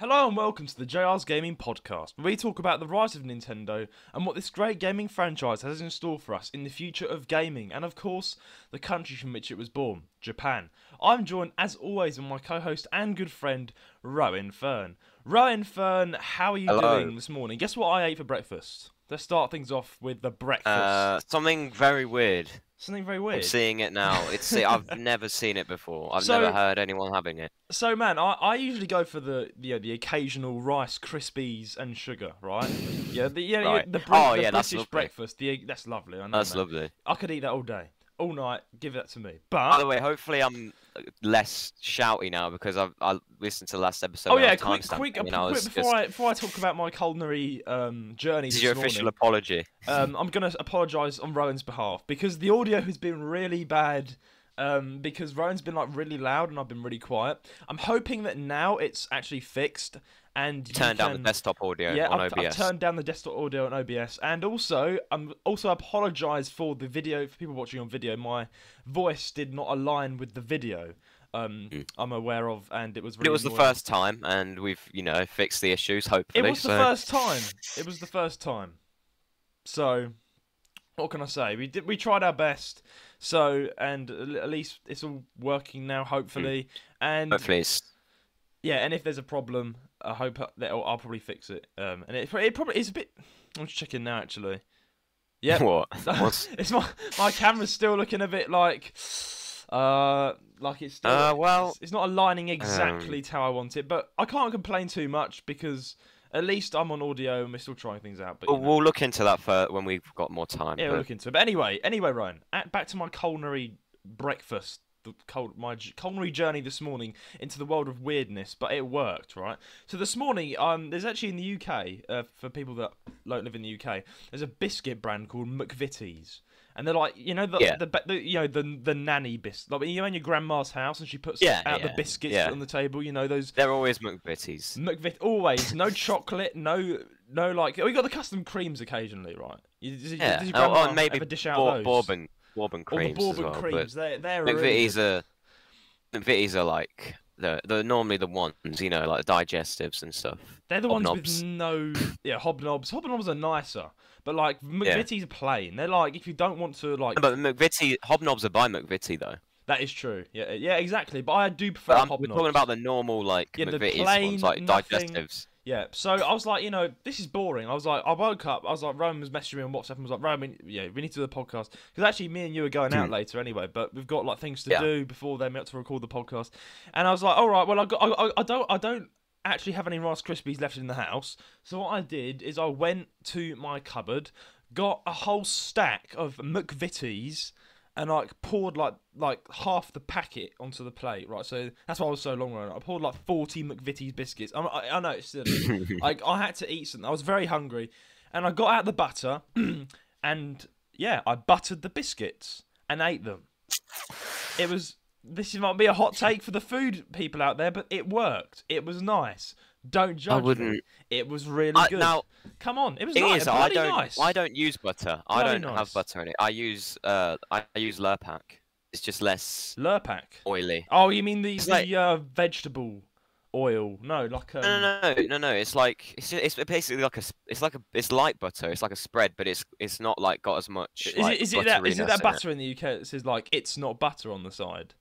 Hello and welcome to the JR's Gaming Podcast, where we talk about the rise of Nintendo and what this great gaming franchise has in store for us in the future of gaming, and of course, the country from which it was born, Japan. I'm joined, as always, by my co-host and good friend, Rowan Fern. Rowan Fern, how are you doing this morning? Guess what I ate for breakfast? Let's start things off with the breakfast. Something very weird. Something very weird. I'm seeing it now. I've never seen it before. I've never heard anyone having it. So, man, I usually go for the occasional Rice Krispies and sugar, right? Yeah, the British breakfast. That's lovely. I know, that's lovely. I could eat that all day, all night. Give that to me. But by the way, hopefully I'm less shouty now because I listened to the last episode. Oh yeah, quick before I talk about my culinary journey. This is your official apology. I'm gonna apologise on Rowan's behalf because the audio has been really bad. Because Rowan's been like really loud and I've been really quiet. I'm hoping that now it's actually fixed and turn down the desktop audio on OBS. I've turned down the desktop audio on OBS, and also apologise for the video for people watching on video. My voice did not align with the video. I'm aware of, and it was really. It was the first time, and we've fixed the issues. Hopefully, it was the first time. It was the first time. So, what can I say? We tried our best. So, and at least it's all working now, hopefully. And hopefully yeah, and if there's a problem, I hope that I'll probably fix it. And it probably is a bit. I'm just checking now, actually. Yeah. What? It's my camera's still looking a bit like it's still. It's not aligning exactly to how I want it, but I can't complain too much because at least I'm on audio and we're still trying things out. But we'll look into that when we've got more time. Yeah, we'll look into it. But anyway, Ryan, back to my culinary breakfast, my culinary journey this morning into the world of weirdness. But it worked, right? So this morning, there's actually in the UK, for people that don't live in the UK, there's a biscuit brand called McVitie's. And they're like, the nanny biscuit, like in your grandma's house, and she puts out the biscuits on the table. Those. They're always McVitie's. Always, no chocolate, no like. We got the custom creams occasionally, right? Does your grandma maybe ever dish out those? Bourbon creams. Or the Bourbon creams. They're McVitie's are like they're normally the ones, like the digestives and stuff. They're the ones with no hobnobs. Hobnobs are nicer. But like McVitie's are plain. They're like if you don't want to like. But hobnobs are by McVitie though. That is true. Yeah, exactly. But I do prefer hobnobs. We're talking about the normal McVitie's ones, like digestives. Yeah. So I was like, this is boring. I woke up. I was like, Rowan was messaging me on WhatsApp. And was like, Rowan, we need to do the podcast because actually me and you are going out later anyway. But we've got like things to do before then. We have to record the podcast. And I was like, all right, well I don't actually have any Rice Krispies left in the house, so what I did is I went to my cupboard, got a whole stack of McVitie's, and like poured like half the packet onto the plate, right? So that's why I was so long around. I poured like 40 McVitie's biscuits. I know it's silly. I had to eat something. I was very hungry, and I got out the butter, and I buttered the biscuits and ate them. This might be a hot take for the food people out there, but it worked. It was nice. Don't judge me. It was really good. Now, come on, it was nice. Nice. I don't use butter. I don't have butter in it. I use Lurpak. It's just less oily. Oh, you mean the vegetable oil? No, like no. It's like it's basically like it's like butter. It's like a spread, but it's not like got as much. Is it that butter in the UK that says like it's not butter on the side?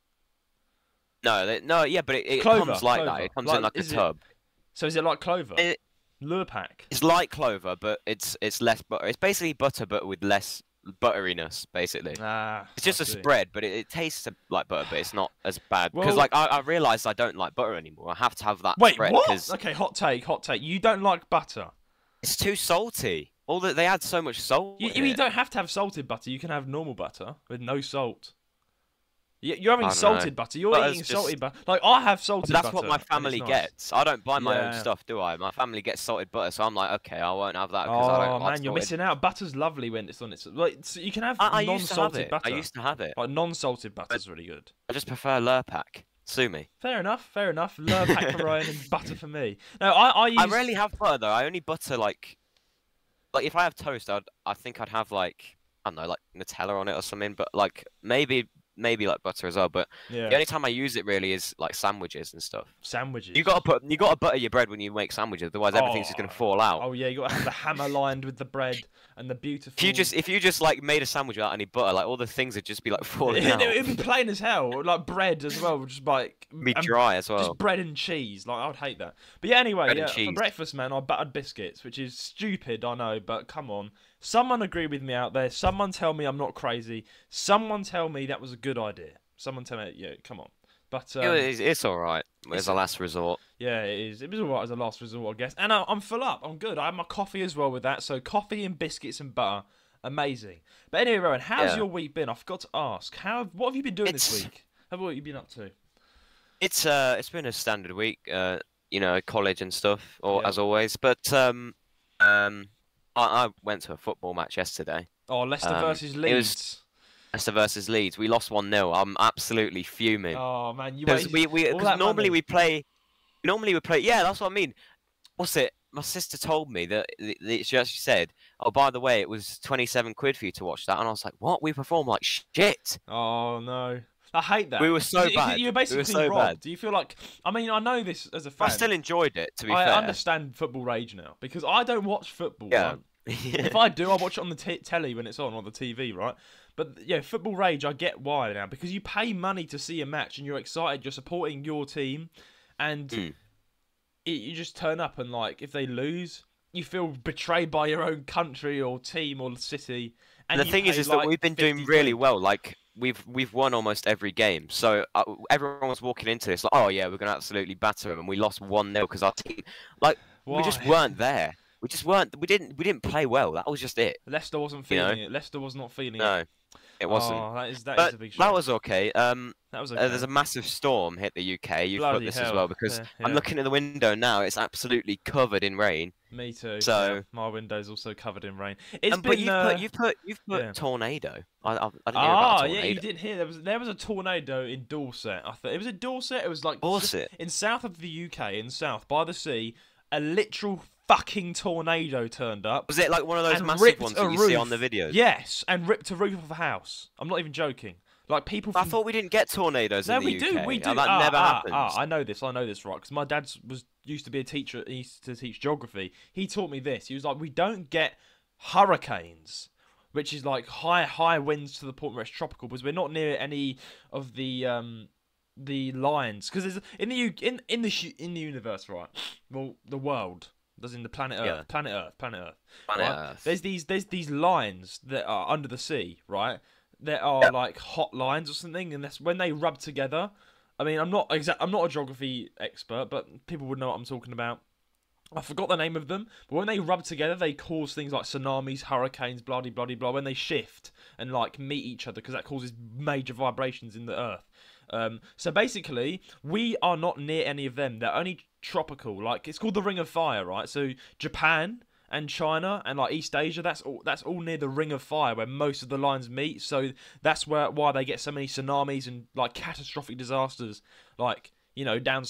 No, yeah, but it Clover, comes like that. It comes in like a tub. So is it like Clover? Lurpak. It's like Clover, but it's less butter. It's basically butter, but with less butteriness, basically. It's just a spread, but it tastes like butter, but it's not as bad. Because I realised I don't like butter anymore. I have to have that spread. Wait, what? Okay, hot take. You don't like butter? It's too salty. They add so much salt. You don't have to have salted butter. You can have normal butter with no salt. You're having salted butter. You're eating salted butter. Like, I have salted butter. That's what my family gets. I don't buy my own stuff, do I? My family gets salted butter, so I'm like, okay, I won't have that because I don't like man, you're missing out. Butter's lovely when it's on its... Like, so you can have non-salted butter. I used to have it. Like, non-salted butter's really good. I just prefer Lurpak. Sue me. Fair enough. Lurpak for Ryan and butter for me. No, I rarely have butter, though. I only butter, like if I have toast, I think I'd have, like, I don't know, like Nutella on it or something, but, like, maybe maybe like butter as well. But Yeah. the only time I use it really is like sandwiches and stuff. Sandwiches. You gotta butter your bread when you make sandwiches, otherwise everything's just gonna fall out. Oh yeah, you gotta have the hammer lined with the bread and the beautiful. If you just like made a sandwich without any butter, like all the things would just be like falling out. It'd be plain as hell. Like bread as well, just like be dry as well. Just bread and cheese. Like I would hate that. But yeah, anyway, for breakfast, man, I buttered biscuits, which is stupid, I know, but come on. Someone agree with me out there. Someone tell me I'm not crazy. Someone tell me that was a good idea. Someone tell me, yeah, come on. But it's all right as a last resort. Yeah, it is. It was all right as a last resort, I guess. And I'm full up. I'm good. I had my coffee as well with that. So coffee and biscuits and butter, amazing. But anyway, Rowan, how's your week been? I forgot to ask. What have you been doing this week? What have you been up to? It's been a standard week. You know, college and stuff, as always. But I went to a football match yesterday. Oh, Leicester versus Leeds. It was Leicester versus Leeds. We lost 1-0. I'm absolutely fuming. Oh man, because normally we play. Yeah, that's what I mean. What's it? My sister told me that she actually said, "Oh, by the way, it was 27 quid for you to watch that," and I was like, "What? We performed like shit." Oh no. I hate that. We were so bad. You were basically robbed. Do you feel like... I mean, I know this as a fan. I still enjoyed it, to be fair. I understand football rage now, because I don't watch football. Yeah. Right? If I do, I watch it on the telly when it's on, or the TV, right? But yeah, football rage, I get why now, because you pay money to see a match, and you're excited, you're supporting your team, and you just turn up, and like, if they lose, you feel betrayed by your own country, or team, or city. And the thing is that we've been doing really well. Like, we've won almost every game, so everyone was walking into this like, oh yeah, we're gonna absolutely batter them, and we lost 1-0 because our team, like, we just weren't there. We just weren't. We didn't play well. That was just it. Leicester wasn't feeling it. Leicester was not feeling it. No, it wasn't. Oh, that is a big shame. That was okay. That was okay. There's a massive storm hit the UK. You've got this as well, because yeah. I'm looking at the window now. It's absolutely covered in rain. Me too. So yeah, my window's also covered in rain. But you've put tornado. I didn't hear about a tornado. Yeah, you didn't hear. There was a tornado in Dorset. I thought it was in Dorset. It was like Dorset in south of the UK, in south by the sea. A literal fucking tornado turned up. Was it like one of those massive ones that you see on the videos? Yes, and ripped a roof of a house. I'm not even joking. Like people. I thought we didn't get tornadoes in the UK. We do. That never happens. I know this, right? Because my dad used to be a teacher. He used to teach geography. He taught me this. He was like, we don't get hurricanes, which is like high winds to the point where it's tropical, because we're not near any of the lines. Because in the universe, right? Well, the world. As in the planet Earth, planet Earth. There's these lines that are under the sea, right? That are like hot lines or something, and that's when they rub together. I mean, I'm not a geography expert, but people would know what I'm talking about. I forgot the name of them, but when they rub together, they cause things like tsunamis, hurricanes, blah blah blah blah. When they shift and like meet each other, because that causes major vibrations in the Earth. So basically, we are not near any of them. They're only tropical. Like, it's called the Ring of Fire, right? So Japan and China and like East Asia, that's all near the Ring of Fire where most of the lines meet. So that's why they get so many tsunamis and like catastrophic disasters, like, you know, down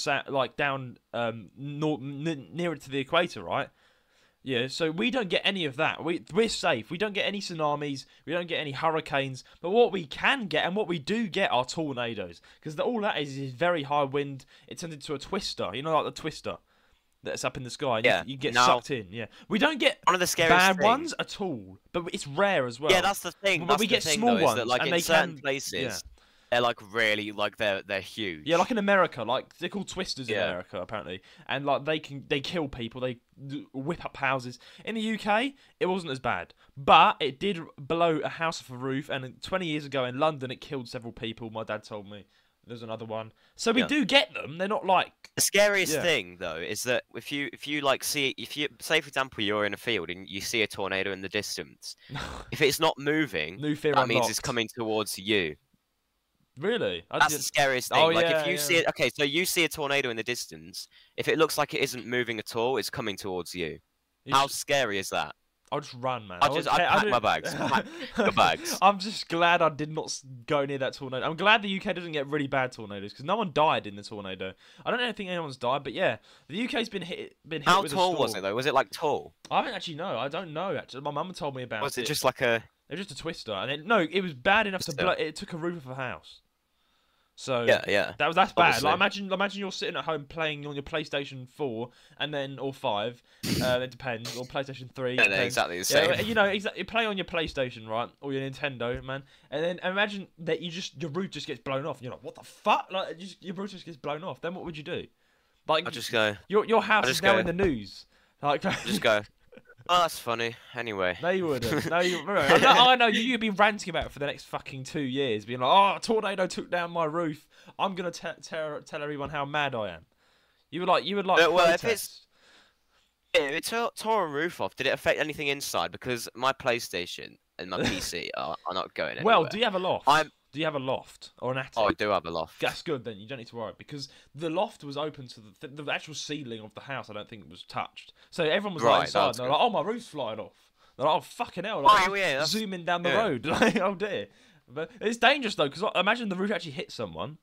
nearer to the equator, right? Yeah, so we don't get any of that. We're safe. We don't get any tsunamis. We don't get any hurricanes. But what we can get, and what we do get, are tornadoes. Because all that is very high wind. It turns into a twister. You know, like the twister that's up in the sky. And you get sucked in. Yeah, we don't get one of the scariest bad ones at all. But it's rare as well. Yeah, that's the thing. But we get small ones, that, like, and in certain places. They're like really, like they're huge. Yeah, like in America, like they're called twisters in America apparently, and like they kill people, they whip up houses. In the UK, it wasn't as bad, but it did blow a house off a roof, and 20 years ago in London, it killed several people. My dad told me. There's another one, so we do get them. They're not like the scariest thing though is that if you like say for example you're in a field and you see a tornado in the distance, if it's not moving, that means it's coming towards you. Really? That's the scariest thing. If you see it, okay, so you see a tornado in the distance. If it looks like it isn't moving at all, it's coming towards you. How scary is that? I'll just run, man. I'd pack my bags. Pack the bags. I'm just glad I did not go near that tornado. I'm glad the UK doesn't get really bad tornadoes, because no one died in the tornado. I don't think anyone's died, but yeah, the UK's been hit. How with tall a storm. was it though? Was it like tall? I don't actually know. I don't know. Actually, my mum told me about it. Was it just like a? It was just a twister, and then no, it was bad enough to blow. It took a roof of a house. So yeah, that's bad. Like imagine you're sitting at home playing on your PlayStation 4 and then or 5, it depends, or PlayStation 3. Yeah, exactly the same. Yeah, you know, exactly. You play on your PlayStation, right, or your Nintendo, man, and then imagine that your roof just gets blown off. You're like, what the fuck? Like, your roof just gets blown off. Then what would you do? Like, I just go. Your house is now in the news. Like, just go. Oh, that's funny. Anyway. No, you wouldn't. No, I know you'd be ranting about it for the next fucking 2 years, being like, "Oh, a tornado took down my roof. I'm gonna tell everyone how mad I am." You would like. Well, if it tore a roof off, did it affect anything inside? Because my PlayStation and my PC are not going anywhere. Well, do you have a loft? Do you have a loft or an attic? Oh, I do have a loft. That's good then. You don't need to worry because the loft was open to the actual ceiling of the house. I don't think was touched. So everyone was like inside. They're like, "Oh, my roof's flying off." They're like, "Oh, fucking hell!" Like, zooming down the road. Like, oh dear. But it's dangerous though because imagine the roof actually hit someone,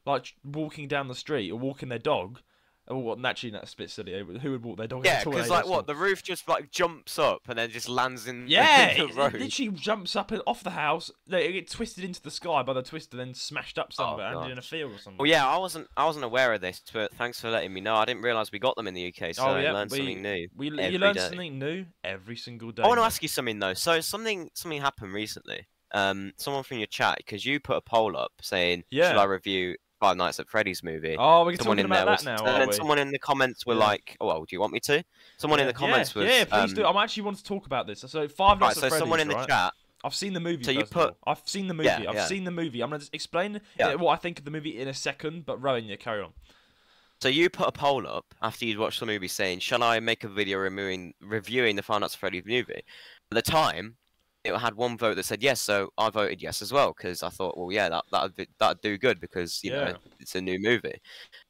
like walking down the street or walking their dog. Well, naturally, that's a bit silly. Who would walk their dog? Yeah, because like what? The roof just like jumps up and then just lands in. Yeah, the road. It literally jumps up off the house. It gets twisted into the sky by the twister, then smashed up somewhere and in a field or something. Well, yeah, I wasn't aware of this, but thanks for letting me know. I didn't realise we got them in the UK, so I learned something new. You learn something new every single day. I want to ask you something though. So something happened recently. Someone from your chat, because you put a poll up saying, should I review Five Nights at Freddy's movie? Oh, we're talking about that now, and then someone in the comments were like, "Oh, well, do you want me to?" Someone in the comments was, "Yeah, please do." I actually want to talk about this. So Five Nights at Freddy's. So someone in the chat. I've seen the movie. So you put. I've seen the movie. I've seen the movie. I'm gonna just explain what I think of the movie in a second. But Rowan, carry on. So you put a poll up after you'd watched the movie saying, "Shall I make a video reviewing the Five Nights at Freddy's movie?" At the time, it had one vote that said yes, so I voted yes as well because I thought, well, yeah, that'd do good because you know it's a new movie.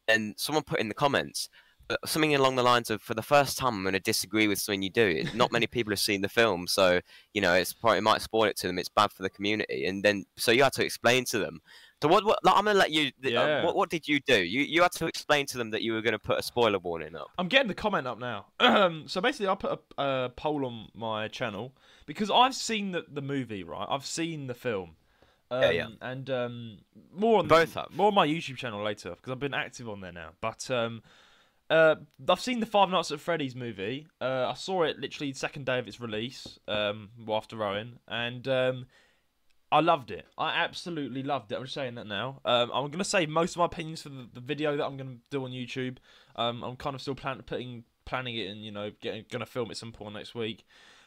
And someone put in the comments something along the lines of, "For the first time, I'm going to disagree with something you do. Not many people have seen the film, so you know it might spoil it to them. It's bad for the community." And then so you had to explain to them. So what like, I'm going to let you. What did you do? You had to explain to them that you were going to put a spoiler warning up. I'm getting the comment up now. So basically, I put a poll on my channel because I've seen the movie, right? I've seen the film. And more on my YouTube channel later because I've been active on there now. But I've seen the Five Nights at Freddy's movie. I saw it literally the second day of its release after Rowan, and I loved it. I absolutely loved it. I'm just saying that now. I'm going to save most of my opinions for the video that I'm going to do on YouTube. I'm kind of still planning it and, you know, going to film it some point next week.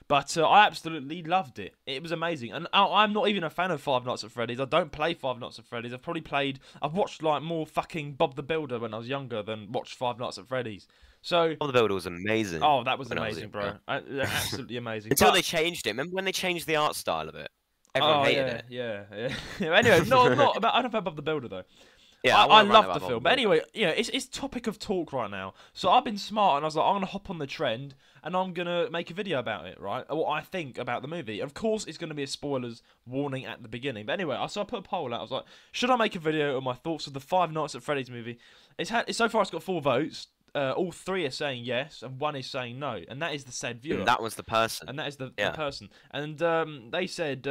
But I absolutely loved it. It was amazing. And I'm not even a fan of Five Nights at Freddy's. I don't play Five Nights at Freddy's. I've watched like more fucking Bob the Builder when I was younger than watched Five Nights at Freddy's. So Bob the Builder was amazing. Oh, that was amazing, bro. Absolutely amazing. Until they changed it. Remember when they changed the art style of it? Everyone hated it. Yeah. Anyway, I don't know about Bob the Builder though. Yeah, I love the film. But anyway, it's topic of talk right now. So I've been smart and I was like, I'm gonna hop on the trend and I'm gonna make a video about it, right? What I think about the movie. Of course, it's gonna be a spoilers warning at the beginning. But anyway, so I put a poll out. I was like, should I make a video on my thoughts of the Five Nights at Freddy's movie? So far it's got 4 votes. All 3 are saying yes, and 1 is saying no, and that is the said viewer. That was the person. And that is the person. And they said,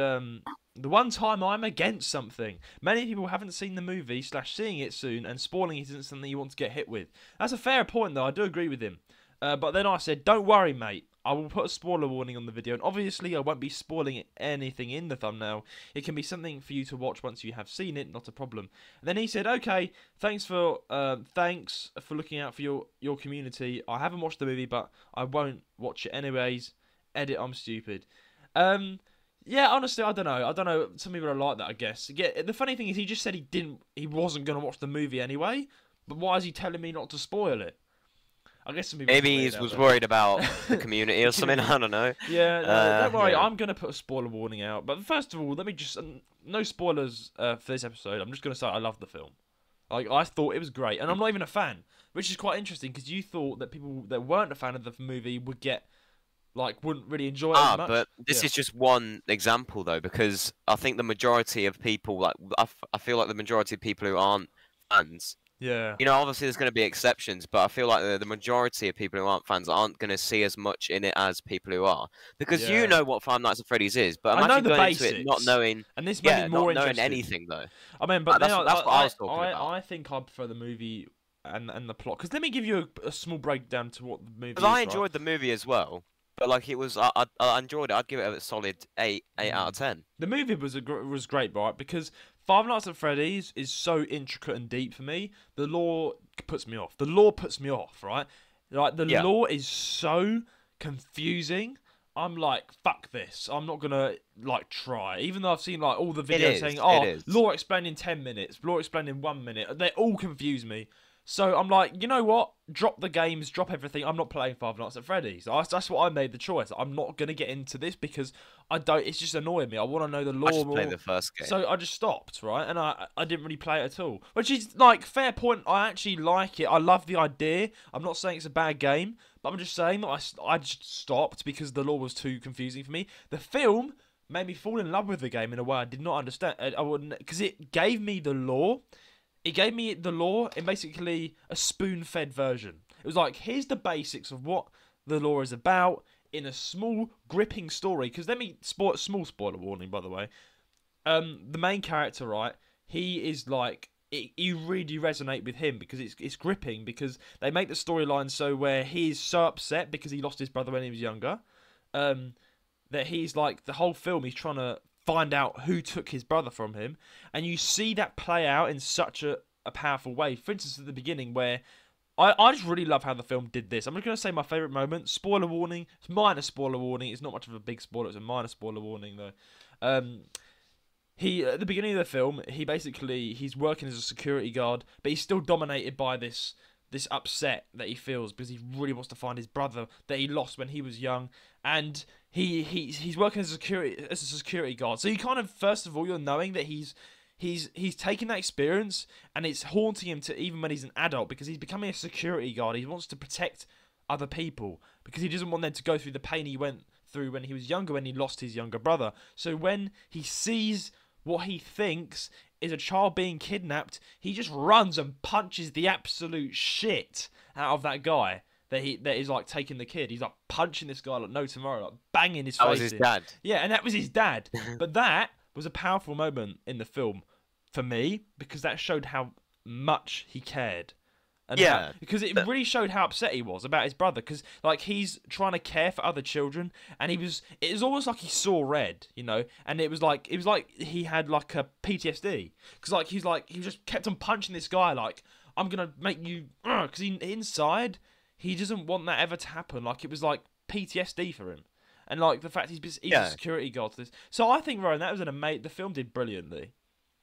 the one time I'm against something. Many people haven't seen the movie / seeing it soon, and spoiling it isn't something you want to get hit with. That's a fair point, though. I do agree with him. But then I said, don't worry, mate. I will put a spoiler warning on the video, and obviously I won't be spoiling anything in the thumbnail. It can be something for you to watch once you have seen it, not a problem. And then he said, okay, thanks for looking out for your community. I haven't watched the movie, but I won't watch it anyways. Edit, I'm stupid. Yeah, honestly, I don't know. Some people are like that, I guess. Yeah, the funny thing is, he just said he wasn't going to watch the movie anyway. But why is he telling me not to spoil it? I guess some people maybe he was worried about the community or something. I don't know. Yeah, don't worry. I'm going to put a spoiler warning out. But first of all, let me just no spoilers for this episode. I'm just going to say I love the film. Like, I thought it was great, and I'm not even a fan, which is quite interesting because you thought that people that weren't a fan of the movie wouldn't really enjoy it as much. But this is just one example though, because I think the majority of people, I feel like the majority of people who aren't fans Yeah. You know, obviously there's going to be exceptions, but I feel like the majority of people who aren't fans aren't going to see as much in it as people who are. Because you know what Five Nights at Freddy's is, but I know imagine the going basics, into it not knowing, and this made me more not interested. knowing anything though. I mean, but that's what I was talking about. I think I prefer the movie and the plot. Because let me give you a small breakdown to what the movie is. Because I enjoyed the movie as well, but like it was, I enjoyed it. I'd give it a solid 8 out of 10. The movie was great, right? Because Five Nights at Freddy's is so intricate and deep for me. The lore puts me off. The lore puts me off, right? Like the lore is so confusing. I'm like, fuck this. I'm not gonna like try. Even though I've seen like all the videos saying, oh, lore explained in 10 minutes, lore explained in 1 minute. They all confuse me. So I'm like, you know what? Drop the games, drop everything. I'm not playing Five Nights at Freddy's. That's what I made the choice. I'm not gonna get into this because I don't. It's just annoying me. I want to know the lore. I just played the first game. So I just stopped, right? And I didn't really play it at all. Which is like fair point. I actually like it. I love the idea. I'm not saying it's a bad game, but I'm just saying that I just stopped because the lore was too confusing for me. The film made me fall in love with the game in a way I did not understand. I wouldn't, because it gave me the lore. It gave me the lore in basically a spoon-fed version. It was like, here's the basics of what the lore is about in a small, gripping story. Because let me small spoiler warning, by the way. The main character, right? He is like, you really resonate with him because it's gripping. Because they make the storyline so where he's so upset because he lost his brother when he was younger, that he's like the whole film he's trying to find out who took his brother from him, and you see that play out in such a powerful way. For instance, at the beginning, where I just really love how the film did this. I'm just going to say my favourite moment. Spoiler warning. It's minor spoiler warning. It's not much of a big spoiler. It's a minor spoiler warning, though. He at the beginning of the film, he's working as a security guard, but he's still dominated by this upset that he feels because he really wants to find his brother that he lost when he was young, and he's working as a security guard. So you kind of, first of all, you're knowing that he's taking that experience and it's haunting him to even when he's an adult because he's becoming a security guard. He wants to protect other people because he doesn't want them to go through the pain he went through when he was younger, when he lost his younger brother. So when he sees what he thinks is a child being kidnapped, he just runs and punches the absolute shit out of that guy that is like taking the kid. He's like punching this guy like no tomorrow, like banging his face. That was his dad. Yeah, and that was his dad. But that was a powerful moment in the film for me because that showed how much he cared. And because it really showed how upset he was about his brother. Because like he's trying to care for other children, and it was almost like he saw red, you know. And it was like he had like a PTSD because he just kept on punching this guy like, I'm gonna make you, because inside he doesn't want that ever to happen. Like it was like PTSD for him, and like the fact he's a security guard to this. So I think, Rowan, that was the film did brilliantly.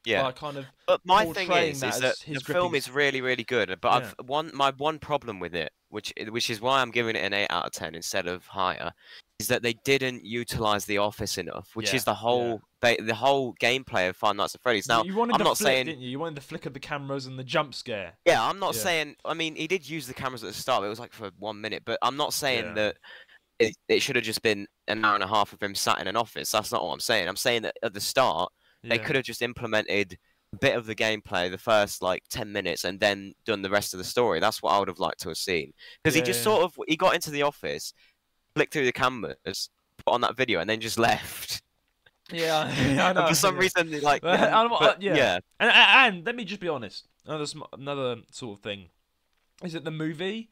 Yeah, kind of. But my thing is that the film is really, really good. But my one problem with it, which is why I'm giving it an 8 out of 10 instead of higher, is that they didn't utilize the office enough, which is the whole gameplay of Five Nights at Freddy's. Now, I'm not saying, didn't you? You wanted the flick of the cameras and the jump scare. Yeah, I'm not saying. I mean, he did use the cameras at the start. But it was like for 1 minute. But I'm not saying that it should have just been an hour and a half of him sat in an office. That's not what I'm saying. I'm saying that at the start, they could have just implemented a bit of the gameplay, the first like 10 minutes, and then done the rest of the story. That's what I would have liked to have seen. Because he just sort of, he got into the office, flicked through the cameras, put on that video, and then just left. Yeah, I know. And for some reason, like, and let me just be honest. Another sort of thing is that the movie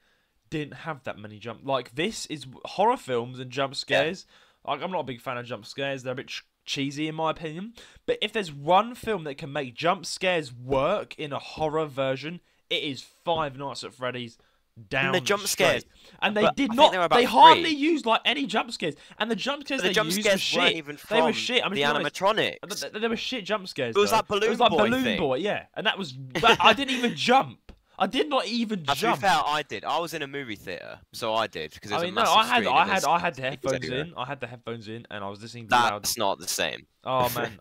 didn't have that many like this is horror films and jump scares. Like, I'm not a big fan of jump scares. They're a bit cheesy in my opinion, but if there's one film that can make jump scares work in a horror version, it is Five Nights at Freddy's. Down the jump scares, and they did not. They hardly used like any jump scares, and the jump scares they used were shit. Even they were shit. The animatronics. They were shit jump scares. It was that balloon boy, yeah, and that was. I didn't even jump. I did not even jump. To be fair, I did. I was in a movie theater, so I did because I had the headphones in. I had the headphones in, and I was listening to loud. That's not the same. Oh man,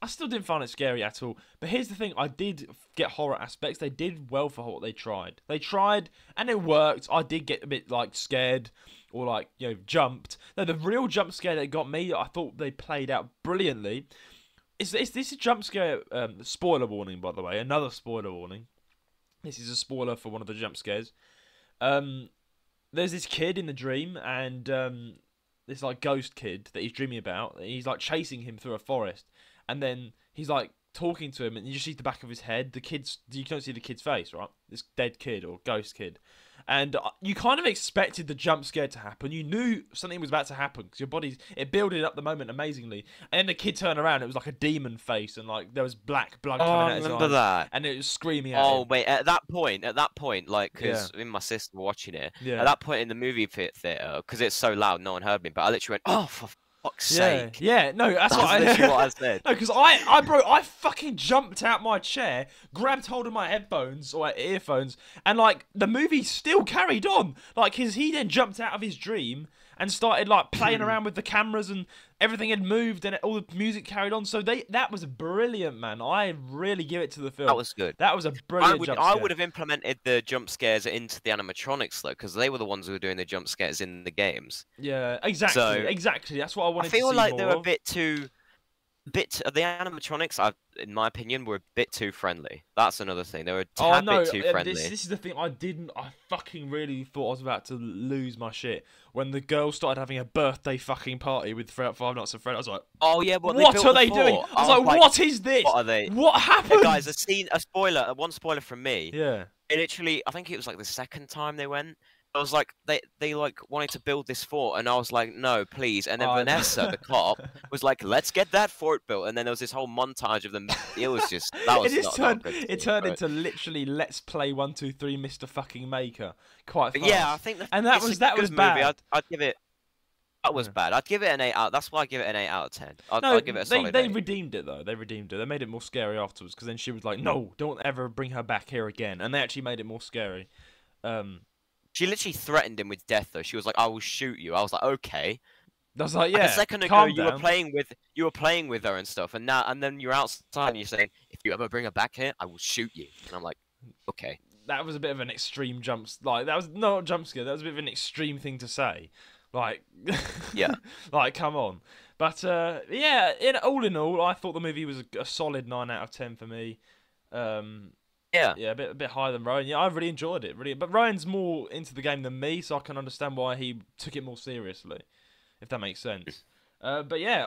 I still didn't find it scary at all. But here's the thing: I did get horror aspects. They did well for what they tried. They tried, and it worked. I did get a bit like scared or like jumped. No, the real jump scare that got me, I thought they played out brilliantly. This is jump scare. Spoiler warning, by the way. Another spoiler warning. This is a spoiler for one of the jump scares. There's this kid in the dream, and this like ghost kid that he's dreaming about. He's like chasing him through a forest, and then he's like talking to him, and you just see the back of his head. You can't see the kid's face, right? This dead kid or ghost kid. And you kind of expected the jump scare to happen. You knew something was about to happen because your it builded up the moment amazingly. And then the kid turned around, it was like a demon face, and like there was black blood coming out of his eyes. I remember that. And it was screaming at him. Oh wait, at that point, like, because me and my sister were watching it. At that point in the movie theater, because it's so loud, no one heard me. But I literally went, "Oh, for fuck's sake!" Yeah, no, that's literally what I said. No, because I fucking jumped out my chair, grabbed hold of my headphones or earphones, and like the movie still carried on. Like he then jumped out of his dream and started like playing around with the cameras, and everything had moved, and all the music carried on. So that was brilliant, man. I really give it to the film. That was good. That was a brilliant jump scare. I would have implemented the jump scares into the animatronics though, because they were the ones who were doing the jump scares in the games. Yeah, exactly. So, exactly. That's what I wanted to see. I feel like they were a bit too. The animatronics, in my opinion, were a bit too friendly. That's another thing. They were a tad bit too friendly. This is the thing. I fucking really thought I was about to lose my shit when the girl started having a birthday fucking party with Five Nights at Freddy's. I was like, oh yeah, what are they doing? I was like, what is this? What are they? What happened? Hey guys, one spoiler from me. Yeah. It literally, I think it was like the second time they went. I was like, they like wanted to build this fort, and I was like, no, please. And then Vanessa, the cop, was like, let's get that fort built. And then there was this whole montage of them. It was just it turned into literally Let's Play 1, 2, 3, Mr. Fucking Maker. Quite fast. Yeah, I think that was bad. I'd give it. That was bad. I'd give it an 8 out. That's why I give it an 8 out of 10. I'd give it a solid 8. They redeemed it though. They redeemed it. They made it more scary afterwards, because then she was like, no, don't ever bring her back here again. And they actually made it more scary. She literally threatened him with death, though. She was like, "I will shoot you." I was like, "Okay." I was like, "Yeah." Like a second ago, you were playing with her and stuff, and then you're outside and you're saying, "If you ever bring her back here, I will shoot you." And I'm like, "Okay." That was a bit of an extreme jump. Like that was not a jump scare. That was a bit of an extreme thing to say. Like, yeah, like come on. But yeah, all in all, I thought the movie was a solid 9 out of 10 for me. Yeah, a bit higher than Roan. Yeah, I really enjoyed it. Really, but Roan's more into the game than me, so I can understand why he took it more seriously, if that makes sense. But yeah,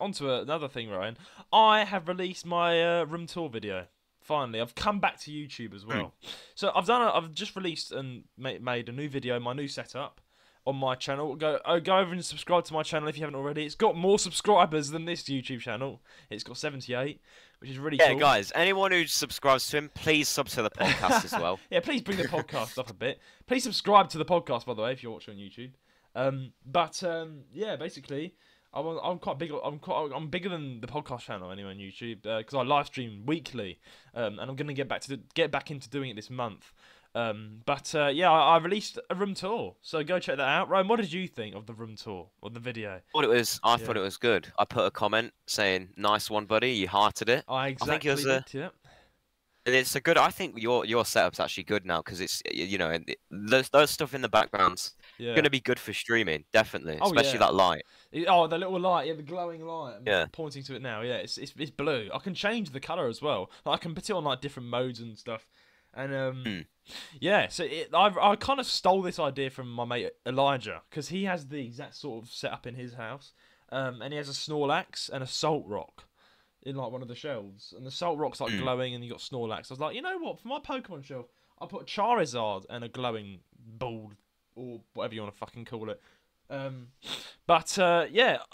onto another thing, Roan. I have released my room tour video. Finally, I've come back to YouTube as well. So I've just released and made a new video, my new setup on my channel. Go over and subscribe to my channel if you haven't already. It's got more subscribers than this YouTube channel. It's got 78. Which is really cool. Yeah, guys, anyone who subscribes to him, please sub to the podcast as well. Yeah, please bring the podcast up a bit. Please subscribe to the podcast, by the way, if you're watching on YouTube. Yeah, basically, I'm quite big. I'm bigger than the podcast channel anyway on YouTube because I live stream weekly, and I'm gonna get back into doing it this month. Yeah, I released a room tour, so go check that out. Ryan, what did you think of the room tour or the video? I thought it was good. I put a comment saying, "Nice one, buddy. You hearted it." I think it was yeah. It's a good. I think your setup's actually good now because it's those stuff in the background's gonna be good for streaming, definitely, especially that light. Oh, the little light, the glowing light. I'm pointing to it now. Yeah, it's blue. I can change the color as well. I can put it on like different modes and stuff. And yeah, so I kind of stole this idea from my mate Elijah because he has the exact sort of setup in his house, and he has a Snorlax and a Salt Rock in like one of the shelves, and the Salt Rock's like glowing, and you got Snorlax. I was like, you know what? For my Pokemon shelf, I'll put Charizard and a glowing ball or whatever you want to fucking call it.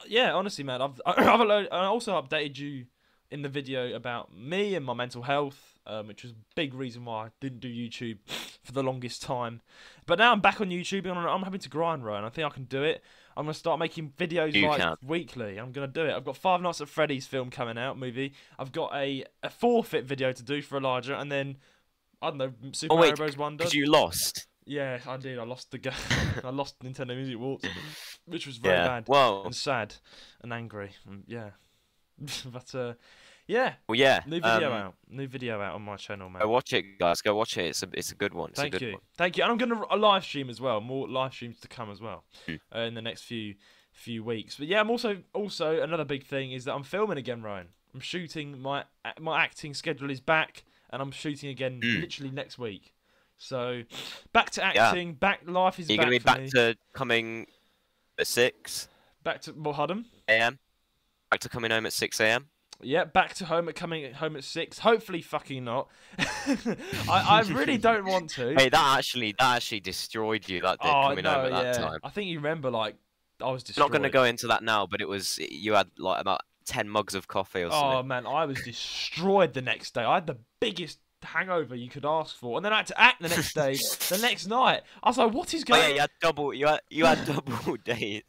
Yeah, honestly, man, I also updated you in the video about me and my mental health. Which was a big reason why I didn't do YouTube for the longest time. But now I'm back on YouTube and I'm having to grind, Ryan. I think I can do it. I'm going to start making videos weekly. I'm going to do it. I've got Five Nights at Freddy's film coming out, movie. I've got a forfeit video to do for Elijah, and then, I don't know, Super Mario Bros. Wonder. Because you lost. Yeah, I did. I lost the game. I lost Nintendo Music Awards, which was very bad and sad and angry. Yeah. But, yeah. Well, yeah. New video out on my channel, man. Go watch it, guys. Go watch it. It's a good one. Thank you. And I'm gonna live stream as well. More live streams to come as well in the next few weeks. But yeah, I'm also another big thing is that I'm filming again, Ryan. I'm shooting. My acting schedule is back. and I'm shooting again literally next week. So back to acting. Back life is. You're gonna be back to coming at 6. Back to Hudham a.m. Back to coming home at 6 a.m. Yeah, back to coming home at 6. Hopefully, fucking not. I really don't want to. Hey, that actually destroyed you. That did coming home at that time. I think you remember, like, I was destroyed. I'm not going to go into that now, but you had like about 10 mugs of coffee or something. Oh man, I was destroyed the next day. I had the biggest hangover you could ask for, and then I had to act the next day, the next night. I was like, what is going? Oh, yeah, you had double. You had double days.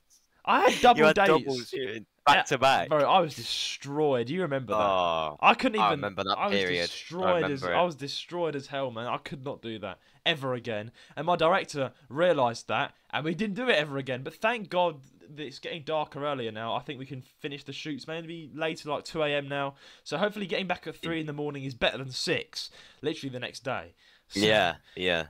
I had double days. Double shooting. Back to back. Bro, I was destroyed. You remember that? Oh, I couldn't even. I remember that period. I was destroyed as hell, man. I could not do that ever again. And my director realised that, and we didn't do it ever again. But thank God that it's getting darker earlier now. I think we can finish the shoots maybe later, like 2 a.m. now. So hopefully getting back at 3 in the morning is better than 6, literally the next day. So, yeah.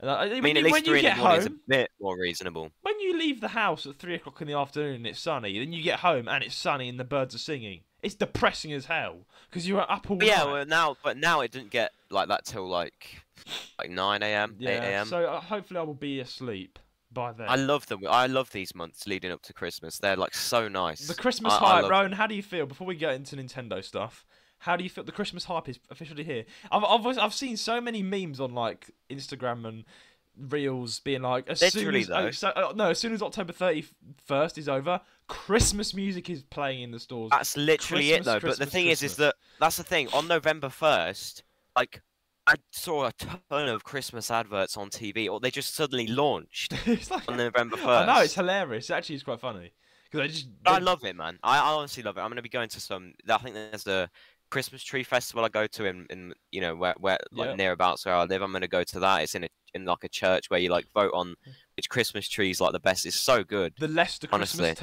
I mean, at least 3 in the morning is a bit more reasonable. When you leave the house at 3 o'clock in the afternoon and it's sunny, then you get home and it's sunny and the birds are singing. It's depressing as hell because you are up all night. Yeah, well now it didn't get like that till like 9 a.m. 8 a.m. So hopefully I will be asleep by then. I love these months leading up to Christmas. They're like so nice. The Christmas hype, Roan. How do you feel before we get into Nintendo stuff? How do you feel? The Christmas hype is officially here. I've seen so many memes on like Instagram and Reels being like, as soon as October 31st is over, Christmas music is playing in the stores. That's literally it though. But the thing is that that's the thing. On November 1st, like I saw a ton of Christmas adverts on TV, or they just suddenly launched on November 1st. I know, it's hilarious. Actually, it's quite funny because I love it, man. I honestly love it. I'm gonna be going to some. I think there's the Christmas tree festival I go to in you know where like nearabouts where I live. I'm gonna go to that. It's in like a church where you like vote on which Christmas tree is like the best. It's so good. The Leicester Christmas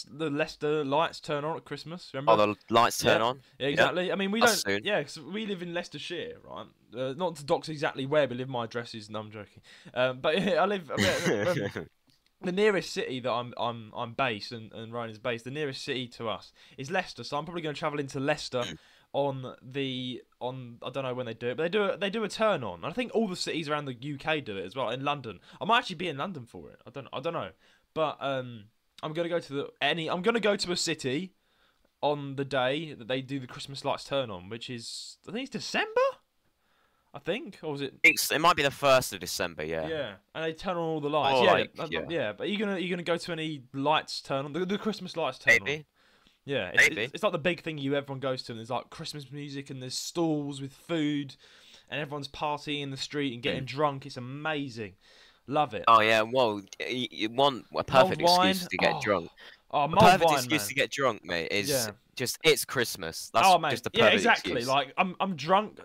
the Leicester lights turn on at Christmas. Remember? Oh, the lights turn on. Yeah, exactly. I mean, we don't. Yeah, because we live in Leicestershire, right? Not to dox exactly where we live. My address is. No, I'm joking. But I live. The nearest city that I'm based and Ryan is based. The nearest city to us is Leicester. So I'm probably going to travel into Leicester. I don't know when they do it, but they do a turn on. I think all the cities around the UK do it as well. In London, I might actually be in London for it. I don't know, but I'm gonna go to a city on the day that they do the Christmas lights turn on, which is I think it's December. I think, or was it? It might be the 1st of December. Yeah. Yeah, and they turn on all the lights. Yeah. But are you gonna go to any lights turn on the Christmas lights turn on? Yeah, it's like the big thing everyone goes to, and there's like Christmas music, and there's stalls with food, and everyone's partying in the street and getting drunk. It's amazing, love it. Oh yeah, well, you want a perfect excuse to get drunk. Oh, a perfect excuse to get drunk, mate, is just it's Christmas. That's just the perfect exactly. excuse. Like I'm drunk,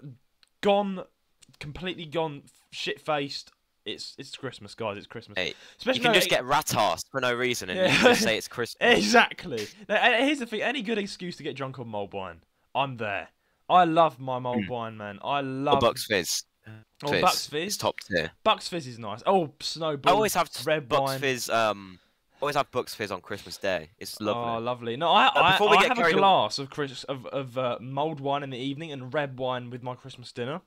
completely gone, shit faced. It's Christmas, guys. It's Christmas. Hey, you can just get rat-arsed for no reason and you just say it's Christmas. Exactly. Now, here's the thing. Any good excuse to get drunk on mulled wine, I'm there. I love my mulled wine, man. I love... Bucks Fizz. Bucks Fizz? It's top tier. Bucks Fizz is nice. Oh, Snowball. I always have red Bucks wine. Fizz, always have Bucks Fizz on Christmas Day. It's lovely. Oh, lovely. No, I have a glass of mulled wine in the evening and red wine with my Christmas dinner.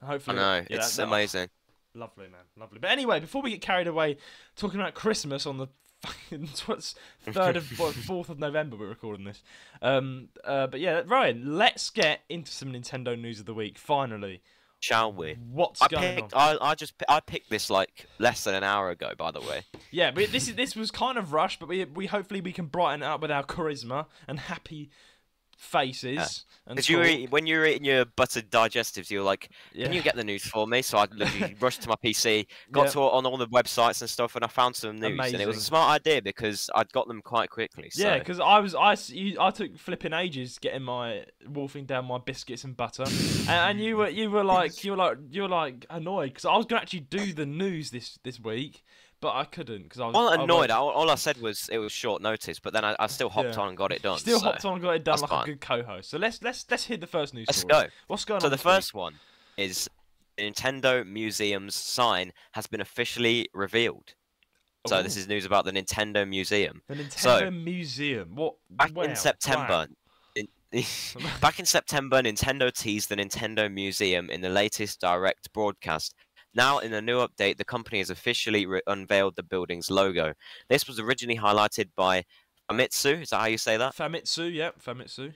Hopefully... I know. It's amazing. Lovely, man, lovely. But anyway, before we get carried away talking about Christmas on the fucking 3rd of 4th of November, we're recording this. But yeah, Ryan, let's get into some Nintendo news of the week. Finally, shall we? What's going on? I picked this like less than an hour ago, by the way. Yeah, but this was kind of rushed, but we hopefully we can brighten it up with our charisma and happy faces. Because when you were eating your buttered digestives, you were like, "Can you get the news for me?" So I literally rushed to my PC, got to on all the websites and stuff, and I found some news. Amazing. And it was a smart idea because I'd got them quite quickly. So. Yeah, because I took flipping ages wolfing down my biscuits and butter, and you were like annoyed because I was gonna actually do the news this week. But I couldn't because I was annoyed. All I said was it was short notice, but then I still hopped on and got it done. Hopped on and got it done like a good co-host. So let's hit the first news story. Let's go. What's going on? So the first one is Nintendo Museum's sign has been officially revealed. So this is news about the Nintendo Museum. The Nintendo Museum. What? Back in September, Back in September, Nintendo teased the Nintendo Museum in the latest direct broadcast. Now, in a new update, the company has officially unveiled the building's logo. This was originally highlighted by Famitsu. Is that how you say that? Famitsu, yep, Famitsu.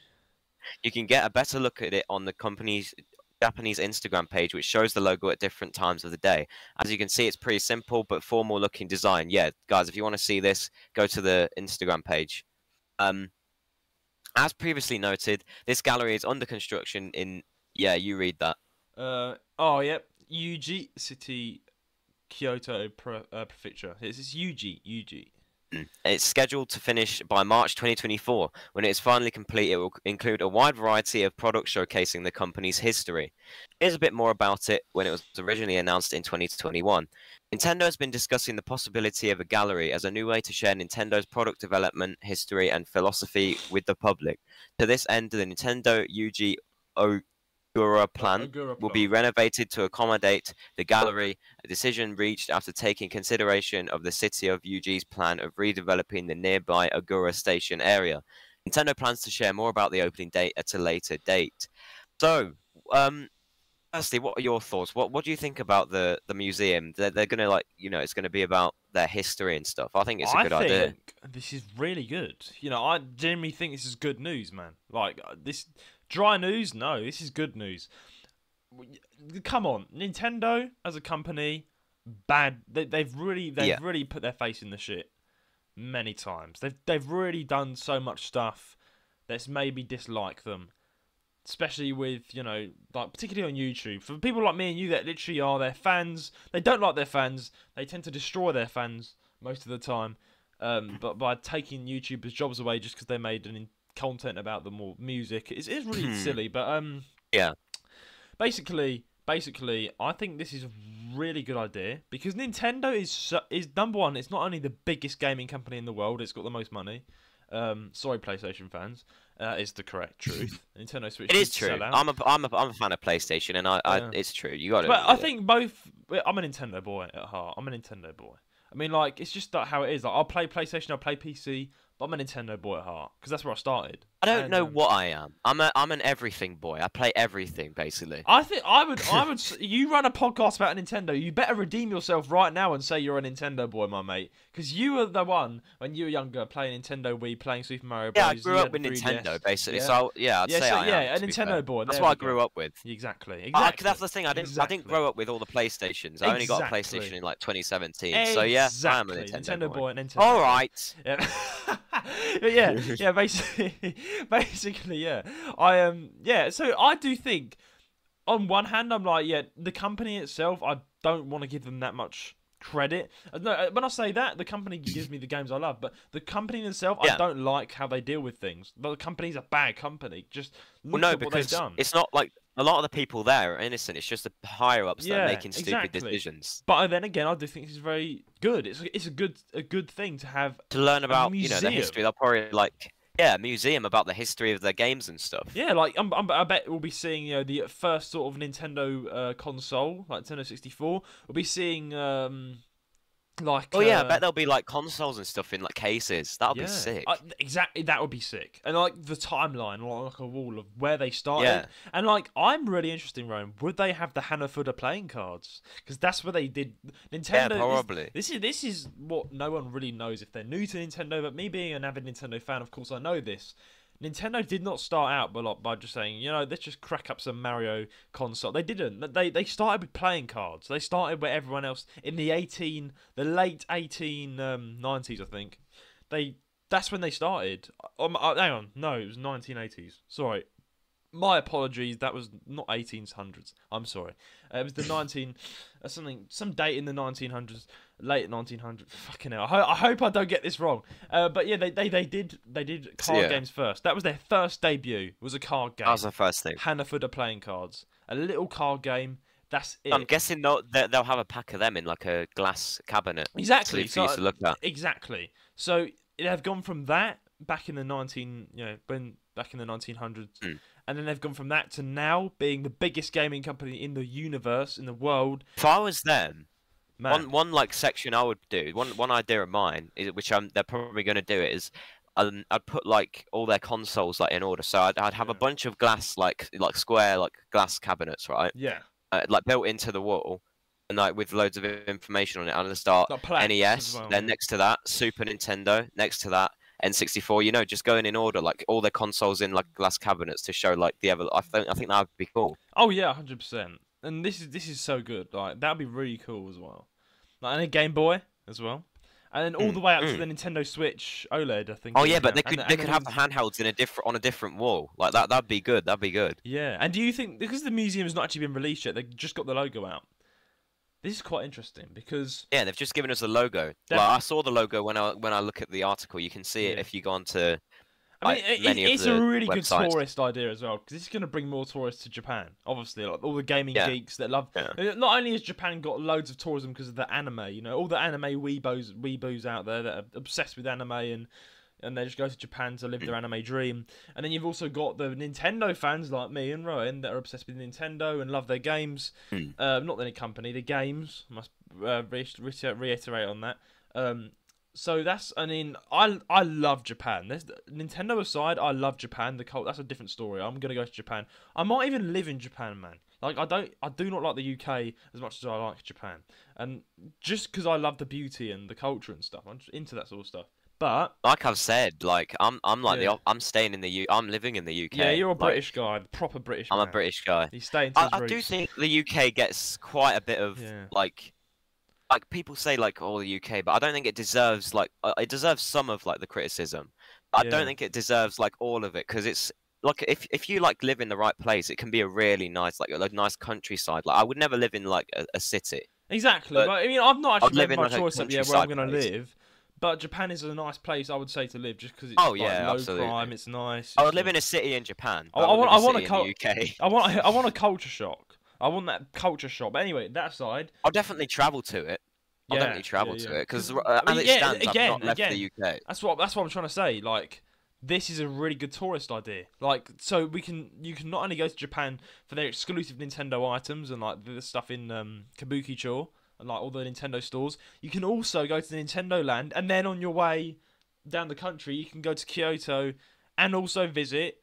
You can get a better look at it on the company's Japanese Instagram page, which shows the logo at different times of the day. As you can see, it's pretty simple but formal looking design. Yeah, guys, if you want to see this, go to the Instagram page. As previously noted, this gallery is under construction in... Yeah, you read that. Oh, yep. Uji City, Kyoto Prefecture. It's Uji. It's scheduled to finish by March 2024. When it is finally complete, it will include a wide variety of products showcasing the company's history. Here's a bit more about it when it was originally announced in 2021. Nintendo has been discussing the possibility of a gallery as a new way to share Nintendo's product development, history, and philosophy with the public. To this end, the Nintendo Yuji Ogura plant will be renovated to accommodate the gallery, a decision reached after taking consideration of the city of Uji's plan of redeveloping the nearby Ogura Station area. Nintendo plans to share more about the opening date at a later date. So, firstly, what are your thoughts? What do you think about the museum? They're gonna, like, you know, it's gonna be about their history and stuff. I think it's a good idea. I think this is really good. You know, I genuinely think this is good news, man. Like, this dry news? No, this is good news. Come on, Nintendo as a company, bad. They've really put their face in the shit many times. They've really done so much stuff that's made me dislike them. Especially with, you know, like, particularly on YouTube. For people like me and you that literally are their fans, they don't like their fans. They tend to destroy their fans most of the time. But by taking YouTubers' jobs away just because they made content about them or music, it's really silly. But yeah, basically, I think this is a really good idea because Nintendo is number one. It's not only the biggest gaming company in the world; it's got the most money. Sorry, PlayStation fans. Is the correct truth. Nintendo Switch. It is true. I'm a fan of PlayStation, and it's true. You got it. But I think both. I'm a Nintendo boy at heart. I'm a Nintendo boy. I mean, like, it's just how it is. Like, I'll play PlayStation, I'll play PC, but I'm a Nintendo boy at heart because that's where I started. I don't know what I am. I'm an everything boy. I play everything basically. I think I would. You run a podcast about Nintendo. You better redeem yourself right now and say you're a Nintendo boy, my mate, because you were the one when you were younger playing Nintendo Wii, playing Super Mario Bros. Yeah, I grew up with Nintendo basically. Yeah. So yeah, I'd say I am. A Nintendo boy. That's what I grew up with. Exactly. That's the thing. I didn't grow up with all the PlayStations. I only got a PlayStation in like 2017. So yeah, I am a Nintendo boy. All right. Yeah, basically, yeah. So I do think, on one hand, I'm like, yeah, the company itself, I don't want to give them that much credit. No, when I say that, the company gives me the games I love, but the company itself, I don't like how they deal with things. The company's a bad company. Just look at what they've done. It's not like a lot of the people there are innocent. It's just the higher ups that are making stupid decisions. But then again, I do think it's very good. It's a good thing to have to learn about, you know, the history. They'll probably like. Yeah, a museum about the history of their games and stuff. Yeah, like I bet we'll be seeing, you know, the first sort of Nintendo console, like Nintendo 64. We'll be seeing like. Oh yeah, I bet there'll be like consoles and stuff in like cases. That'll be sick. Exactly, that would be sick. And like the timeline, like a wall of where they started. Yeah. And like, I'm really interested in Rome. Would they have the Hanafuda playing cards? Because that's what they did. Nintendo. Yeah, probably. This is what no one really knows if they're new to Nintendo. But me being an avid Nintendo fan, of course, I know this. Nintendo did not start out by just saying, you know, let's just crack up some Mario console. They didn't. They started with playing cards. They started where everyone else in the late 1890s, I think. That's when they started. Hang on, no, it was 1980s. Sorry, my apologies. That was not 1800s. I'm sorry. It was the some date in the 1900s, late 1900s. Fucking hell. I hope I don't get this wrong. But yeah, they did card games first. That was their first debut. Was a card game. That was the first thing. Hanafuda playing cards. A little card game. That's it. I'm guessing they'll have a pack of them in like a glass cabinet. Exactly. For you to look at. Exactly. So they've gone from that back in the 1900s. And then they've gone from that to now being the biggest gaming company in the universe, in the world. If I was them, one like section I would do, one idea of mine, which they're probably going to do, is I'd put like all their consoles like in order. So I'd have a bunch of glass like square like glass cabinets, right? Yeah. Like built into the wall, and like with loads of information on it. And I'd start Like NES, well, then next to that Super Nintendo, next to that N64. You know, just going in order, like all their consoles in like glass cabinets to show like the I think that would be cool. Oh yeah, 100%. And this is so good. Like that'd be really cool as well. Like and a Game Boy as well. And then all the way up to the Nintendo Switch OLED, I think. Oh yeah, but they could have the handhelds in on a different wall like that. That'd be good. That'd be good. Yeah, and do you think because the museum's not actually been released yet, they just got the logo out? This is quite interesting because they've just given us a logo. Like I saw the logo when I look at the article. You can see it if you go onto. I mean, it's a really good tourist idea as well because this is going to bring more tourists to Japan. Obviously, like all the gaming geeks that love. Yeah. Not only has Japan got loads of tourism because of the anime, you know, all the anime weeboos out there that are obsessed with anime and they just go to Japan to live their anime dream. And then you've also got the Nintendo fans like me and Rowan that are obsessed with Nintendo and love their games. Not the company, the games. I must reiterate on that. So that's, I mean, I love Japan. There's Nintendo aside, I love Japan. That's a different story. I'm gonna go to Japan. I might even live in Japan, man. Like I do not like the UK as much as I like Japan, and just because I love the beauty and the culture and stuff, I'm just into that sort of stuff. But like I've said, like I'm staying in the I'm living in the UK. Yeah, you're a British guy, proper British. I'm a British guy. He's staying to his roots. I do think the UK gets quite a bit of like people say like the UK, but I don't think it deserves like it deserves some of like the criticism. I don't think it deserves like all of it because it's like if you like live in the right place, it can be a really nice like a nice countryside. Like I would never live in like a city. Exactly. But, I mean, I've not actually made my choice up yet where I'm going to live. But Japan is a nice place, I would say, to live, just because it's low crime. It's nice. I would live in a city in Japan. I want a culture shock. I want that culture shock. But anyway, that aside, I'll definitely travel to it. I'll definitely travel to it because as it stands, I've not left the UK. That's what I'm trying to say. Like, this is a really good tourist idea. Like, so you can not only go to Japan for their exclusive Nintendo items and like the stuff in Kabukicho and like all the Nintendo stores. You can also go to the Nintendo Land, and then on your way down the country, you can go to Kyoto and also visit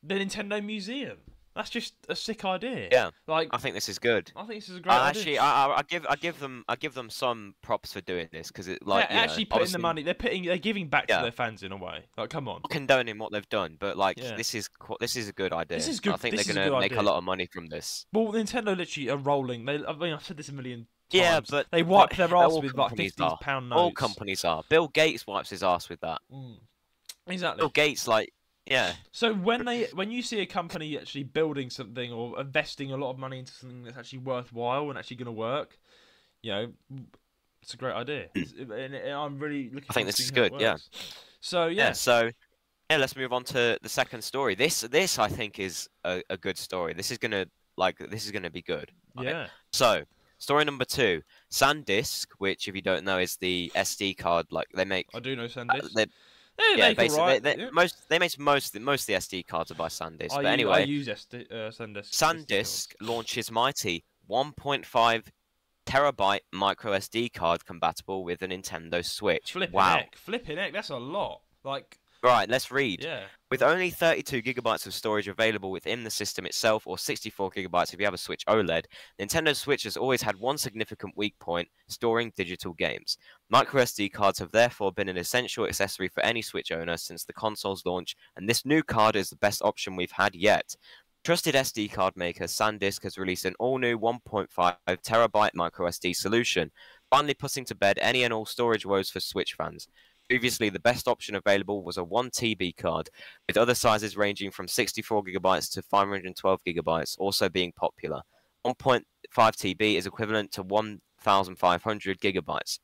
the Nintendo Museum. That's just a sick idea. Yeah, like I think this is good. I think this is a great idea. Actually, I give them some props for doing this because it like actually putting the money. They're giving back to their fans in a way. Like, come on, condoning what they've done, but like this is a good idea. This is good. I think they're gonna make a lot of money from this. Well, Nintendo literally are rolling. I mean, I've said this a million times. Yeah, but they wipe their ass with like £50 notes. All companies are. Bill Gates wipes his ass with that. Exactly. Bill Gates like. Yeah. So when you see a company actually building something or investing a lot of money into something that's actually worthwhile and actually going to work, you know, it's a great idea. And I'm really looking. I think this is good. Yeah. So let's move on to the second story. This I think is a good story. This is gonna be good. Right? Yeah. So story number 2, Sandisk, which if you don't know is the SD card like they make. I do know Sandisk. Basically, they make most of the SD cards are by Sandisk. But anyway, I use Sandisk. Sandisk launches mighty 1.5 terabyte micro SD card compatible with a Nintendo Switch. Flipping heck, that's a lot. Like. Right, let's read. Yeah. With only 32 gigabytes of storage available within the system itself, or 64 gigabytes if you have a Switch OLED, Nintendo Switch has always had one significant weak point: storing digital games. Micro SD cards have therefore been an essential accessory for any Switch owner since the console's launch, and this new card is the best option we've had yet. Trusted SD card maker Sandisk has released an all-new 1.5 terabyte micro SD solution, finally putting to bed any and all storage woes for Switch fans. Previously, the best option available was a 1TB card, with other sizes ranging from 64 gigabytes to 512 gigabytes also being popular. 1.5 TB is equivalent to 1,500 gigabytes.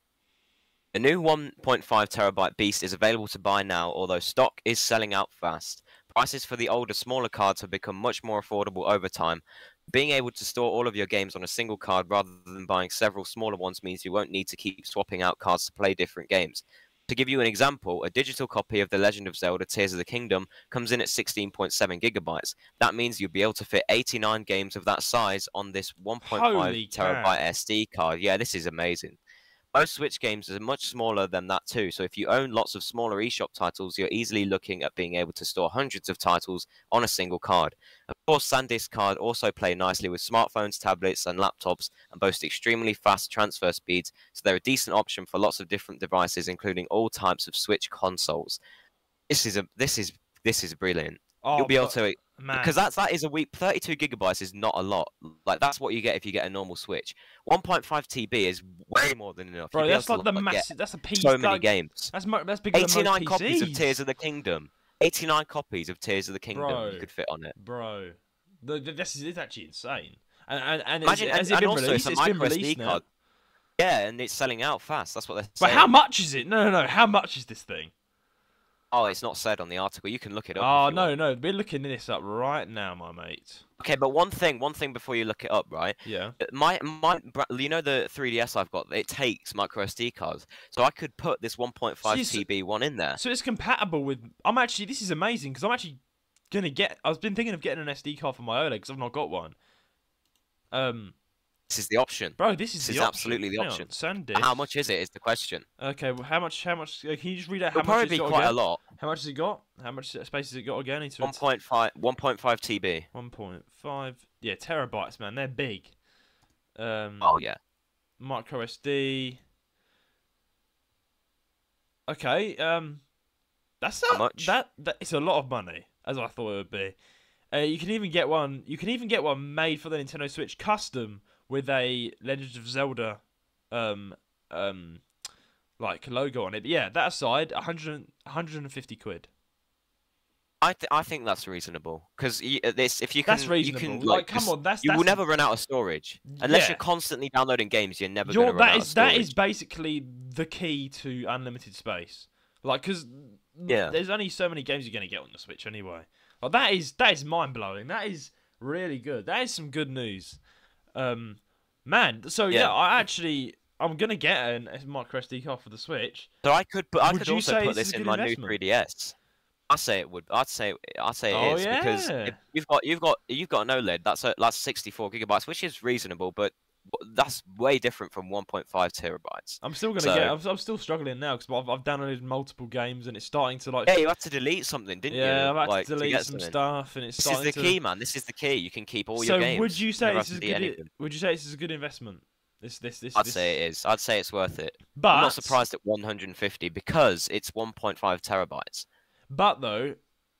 The new 1.5 terabyte beast is available to buy now, although stock is selling out fast. Prices for the older, smaller cards have become much more affordable over time. Being able to store all of your games on a single card rather than buying several smaller ones means you won't need to keep swapping out cards to play different games. To give you an example, a digital copy of The Legend of Zelda Tears of the Kingdom comes in at 16.7 gigabytes. That means you'll be able to fit 89 games of that size on this 1.5 terabyte SD card. Yeah, this is amazing. Most Switch games are much smaller than that too, so if you own lots of smaller eShop titles, you're easily looking at being able to store hundreds of titles on a single card. Of course, Sandisk cards also play nicely with smartphones, tablets, and laptops, and boast extremely fast transfer speeds, so they're a decent option for lots of different devices, including all types of Switch consoles. This is brilliant. You'll be able to, because that is a week. 32 gigabytes is not a lot. Like that's what you get if you get a normal Switch. 1.5 TB is way more than enough. Bro, that's like the massive. That's a piece. So many games. That's bigger than most 89 PCs. copies of Tears of the Kingdom. 89 copies of Tears of the Kingdom. Bro, you could fit on it. Bro, this is actually insane. And imagine, has it been also released? it's It's been released now. card. Yeah, and it's selling out fast. That's what they're saying. But how much is it? No. How much is this thing? Oh, it's not said on the article. You can look it up. Oh, no. We're looking this up right now, my mate. Okay, but one thing before you look it up, right? Yeah. You know the 3DS I've got, it takes micro SD cards. So I could put this 1.5 TB one in there. So it's compatible with... This is amazing, because I'm actually going to get... I've been thinking of getting an SD card for my OLED, because I've not got one. This is the option. Bro, this is absolutely the option. Sandisk. How much is it is the question. Okay, well, how much... Can you just read out how much it's got? It'll probably be quite a lot. How much has it got? How much space has it got again? 1.5 TB. 1.5... Yeah, terabytes, man. They're big. Oh, yeah. Micro SD... Okay, that's how much? That it's a lot of money, as I thought it would be. You can even get one. You can even get one made for the Nintendo Switch, custom with a Legend of Zelda, like logo on it. But yeah, that aside, 150 quid. I think that's reasonable because if you can, that's reasonable. You can, like come on, you will never run out of storage unless you're constantly downloading games. You're never going to run out of storage. That is basically the key to unlimited space. Like, because there's only so many games you're going to get on the Switch anyway. Like, that is mind blowing. That is really good. That is some good news, man. So I'm gonna get a micro SD card for the Switch. So I could also put this in my new 3DS. I say it would. I'd say it is because if you've got an OLED. That's 64 gigabytes, which is reasonable, but that's way different from 1.5 terabytes. I'm still gonna get. I'm still struggling now because I've downloaded multiple games and it's starting to like. Yeah, you had to delete something, didn't you? Yeah, I've had to delete some stuff, and it's. This is the key, man. This is the key. You can keep all your games. So would you say this is good? Would you say this is a good investment? I'd say it is. I'd say it's worth it. But I'm not surprised at 150 because it's 1.5 terabytes. But though,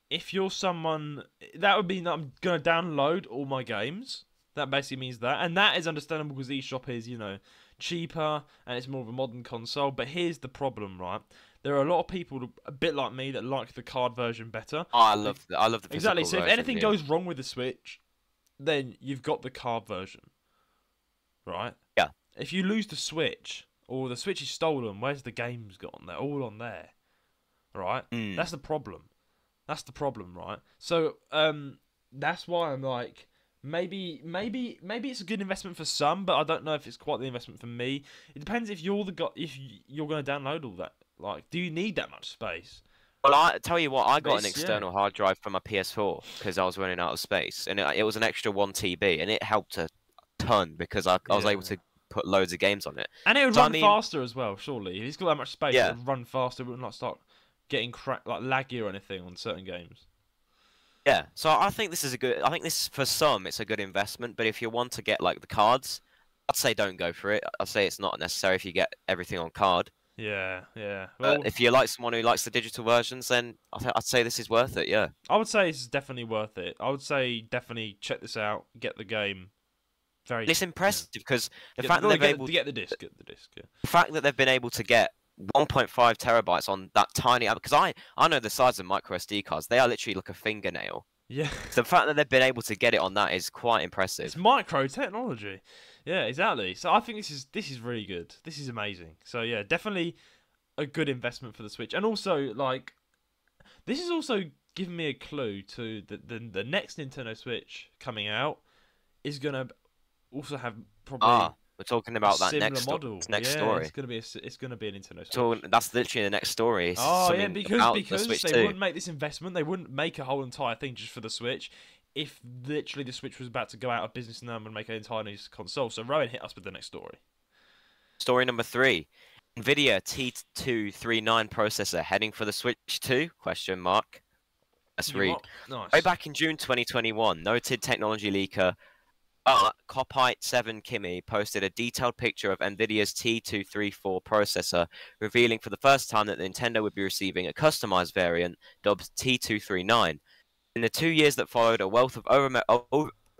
if you're someone, that would mean that I'm gonna download all my games. That basically means that, and that is understandable because eShop is, cheaper and it's more of a modern console. But here's the problem, right? There are a lot of people, a bit like me, that like the card version better. Oh, I love the physical exactly. So if version, anything goes wrong with the Switch, then you've got the card version, right? Yeah. If you lose the Switch or the Switch is stolen, where's the games gone? They're all on there, right? That's the problem. That's the problem, right? So that's why I'm like. Maybe it's a good investment for some, but I don't know if it's quite the investment for me. It depends if you're if you're going to download all that. Like, do you need that much space? Well, I tell you what, I got an external hard drive for my PS4 because I was running out of space, and it was an extra 1 TB, and it helped a ton because I was able to put loads of games on it. And it would run faster as well, surely. If it's got that much space, it would run faster. It wouldn't like start getting laggy or anything on certain games. Yeah, so I think this is for some it's a good investment, but if you want to get like the cards, I'd say don't go for it. I'd say it's not necessary if you get everything on card. Yeah. Well, if you like someone who likes the digital versions, then I'd say this is worth it. Yeah. I would say this is definitely worth it. I would say definitely check this out, get the game. It's impressive because the fact that they've been able to get the disc. The fact that they've been able to get 1.5 terabytes on that tiny, because I know the size of micro SD cards. They are literally like a fingernail. Yeah. So the fact that they've been able to get it on that is quite impressive. It's micro technology. Yeah, exactly. So I think this is really good. This is amazing. So yeah, definitely a good investment for the Switch. And also like this is also giving me a clue to the next Nintendo Switch coming out is going to also have probably we're talking about that next story. It's gonna be a Nintendo Switch. So that's literally the next story. Because they wouldn't make this investment. They wouldn't make a whole entire thing just for the Switch. If literally the Switch was about to go out of business and I'm gonna make an entire new console. So Rowan hit us with the next story. Story number 3. Nvidia T239 processor heading for the Switch 2? Question mark. Let's read. Nice. Way back in June 2021, noted technology leaker Copite7 Kimi posted a detailed picture of Nvidia's T234 processor, revealing for the first time that Nintendo would be receiving a customized variant dubbed T239. In the 2 years that followed, a wealth of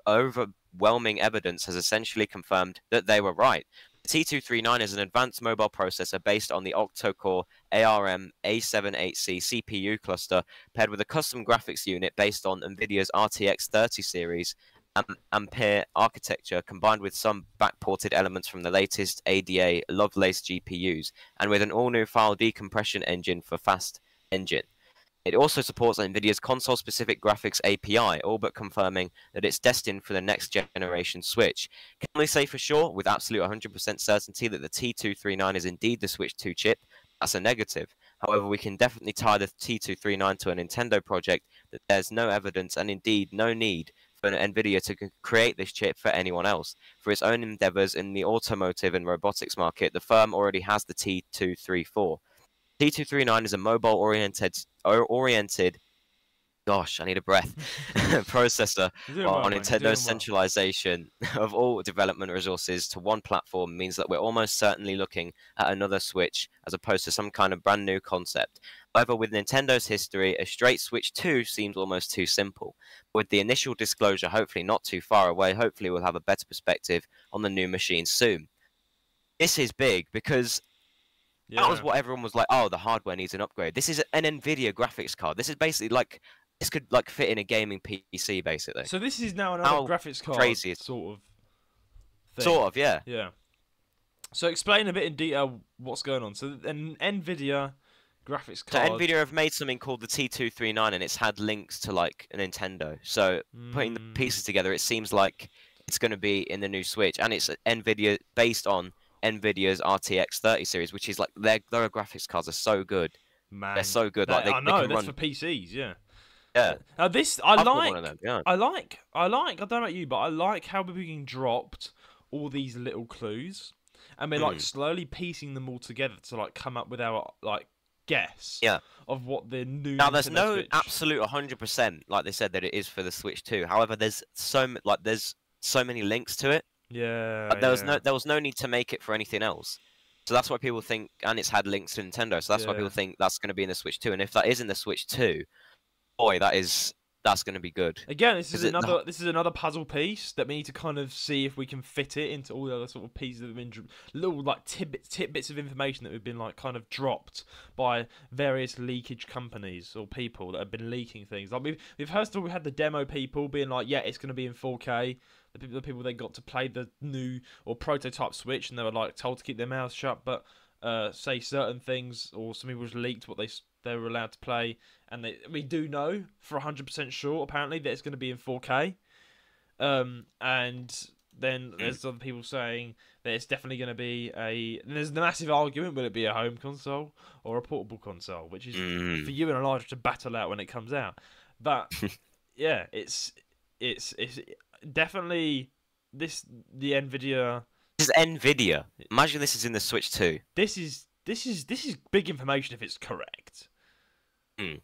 overwhelming evidence has essentially confirmed that they were right. The T239 is an advanced mobile processor based on the octa-core ARM A78C CPU cluster, paired with a custom graphics unit based on Nvidia's RTX 30 series Ampere architecture, combined with some backported elements from the latest ADA Lovelace GPUs, and with an all-new file decompression engine for fast engine. It also supports Nvidia's console-specific graphics API, all but confirming that it's destined for the next generation Switch. Can we say for sure, with absolute 100% certainty, that the T239 is indeed the Switch 2 chip? That's a negative. However, we can definitely tie the T239 to a Nintendo project that there's no evidence and indeed no need for Nvidia to create this chip for anyone else. For its own endeavors in the automotive and robotics market, the firm already has the T234. T239 is a mobile-oriented, gosh, I need a breath, processor on Nintendo's centralization of all development resources to one platform means that we're almost certainly looking at another Switch as opposed to some kind of brand new concept. However, with Nintendo's history, a straight Switch 2 seems almost too simple. With the initial disclosure hopefully not too far away, hopefully we'll have a better perspective on the new machine soon. This is big because that was what everyone was like, oh, the hardware needs an upgrade. This is an Nvidia graphics card. This is basically like, this could like fit in a gaming PC, basically. So this is now another graphics card crazy sort of thing. Sort of, yeah. Yeah. So explain a bit in detail what's going on. So an Nvidia graphics card. So Nvidia have made something called the T239, and it's had links to like a Nintendo. So putting the pieces together, it seems like it's going to be in the new Switch, and it's Nvidia based on Nvidia's RTX 30 series, which is like their graphics cards are so good. Man, they're so good. Like I know they can that's run... for PCs, yeah. Yeah. Now this I like. One of them, yeah. I like. I don't know about you, but I like how we're being dropped all these little clues, and we're like slowly piecing them all together to like come up with our like guess of what the new. Now there's no Switch... absolute 100% like they said that it is for the Switch 2. However, there's so many links to it. Yeah. There was no need to make it for anything else. So that's why people think, and it's had links to Nintendo. So that's why people think that's going to be in the Switch 2. And if that is in the Switch 2, boy, that's going to be going to be good. Again, this is another puzzle piece that we need to kind of see if we can fit it into all the other sort of pieces that have been little like tidbits of information that have been like kind of dropped by various leakage companies or people that have been leaking things. Like we've heard we had the demo people being like, yeah, it's going to be in 4K. The people that got to play the new or prototype Switch, and they were like told to keep their mouths shut, but say certain things, or some people just leaked what they were allowed to play, and we do know for 100% sure apparently that it's going to be in 4K, and then there's other people saying that it's definitely going to be there's the massive argument, will it be a home console or a portable console, which is for you and Elijah to battle out when it comes out. But yeah, it's definitely the Nvidia. This is Nvidia. Imagine this is in the Switch 2. This is big information if it's correct. And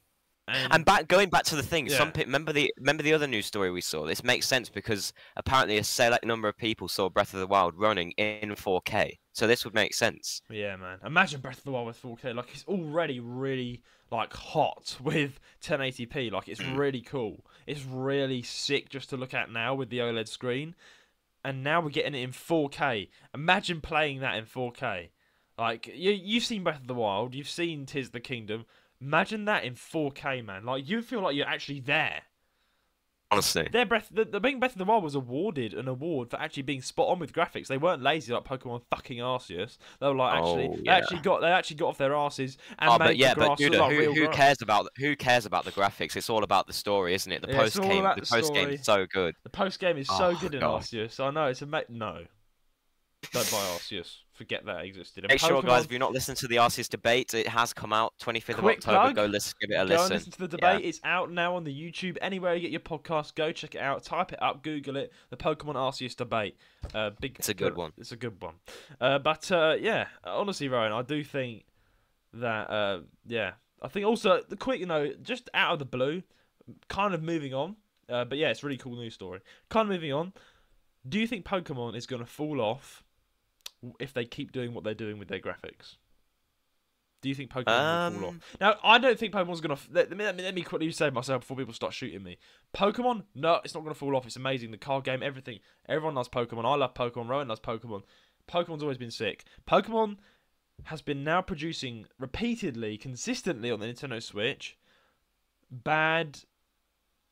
going back to the thing, remember the other news story we saw. This makes sense because apparently a select number of people saw Breath of the Wild running in 4K. So this would make sense. Yeah, man. Imagine Breath of the Wild with 4K. Like, it's already really like hot with 1080p. Like, it's really cool. It's really sick just to look at now with the OLED screen. And now we're getting it in 4K. Imagine playing that in 4K. Like, you've seen Breath of the Wild. You've seen Tears of the Kingdom. Imagine that in 4K, man. Like, you feel like you're actually there. Honestly. The Breath of the Wild was awarded an award for actually being spot on with graphics. They weren't lazy like Pokémon fucking Arceus. They were like they actually got off their asses and made the grass Judah, like who cares about the graphics? It's all about the story, isn't it? The post game is so good. The post game is so good in Arceus. I know it's no. Don't buy Arceus. forget that existed. And Make sure, Pokemon, guys, if you're not listening to the Arceus debate, it has come out 25th of October. Plug, go give it a go listen. And listen to the debate. It's out now on the YouTube. Anywhere you get your podcast, go check it out. Type it up, Google it. The Pokemon Arceus debate. It's a good one. It's a good one. Yeah, honestly, Ryan, I do think that I think also the quick, just out of the blue, kind of moving on. But yeah, it's a really cool news story. Kind of moving on. Do you think Pokemon is going to fall off if they keep doing what they're doing with their graphics? Do you think Pokemon will fall off? Now, I don't think Pokemon's going to... Let me quickly say myself before people start shooting me. Pokemon, no, it's not going to fall off. It's amazing. The card game, everything. Everyone loves Pokemon. I love Pokemon. Rowan loves Pokemon. Pokemon's always been sick. Pokemon has been now producing repeatedly, consistently on the Nintendo Switch, bad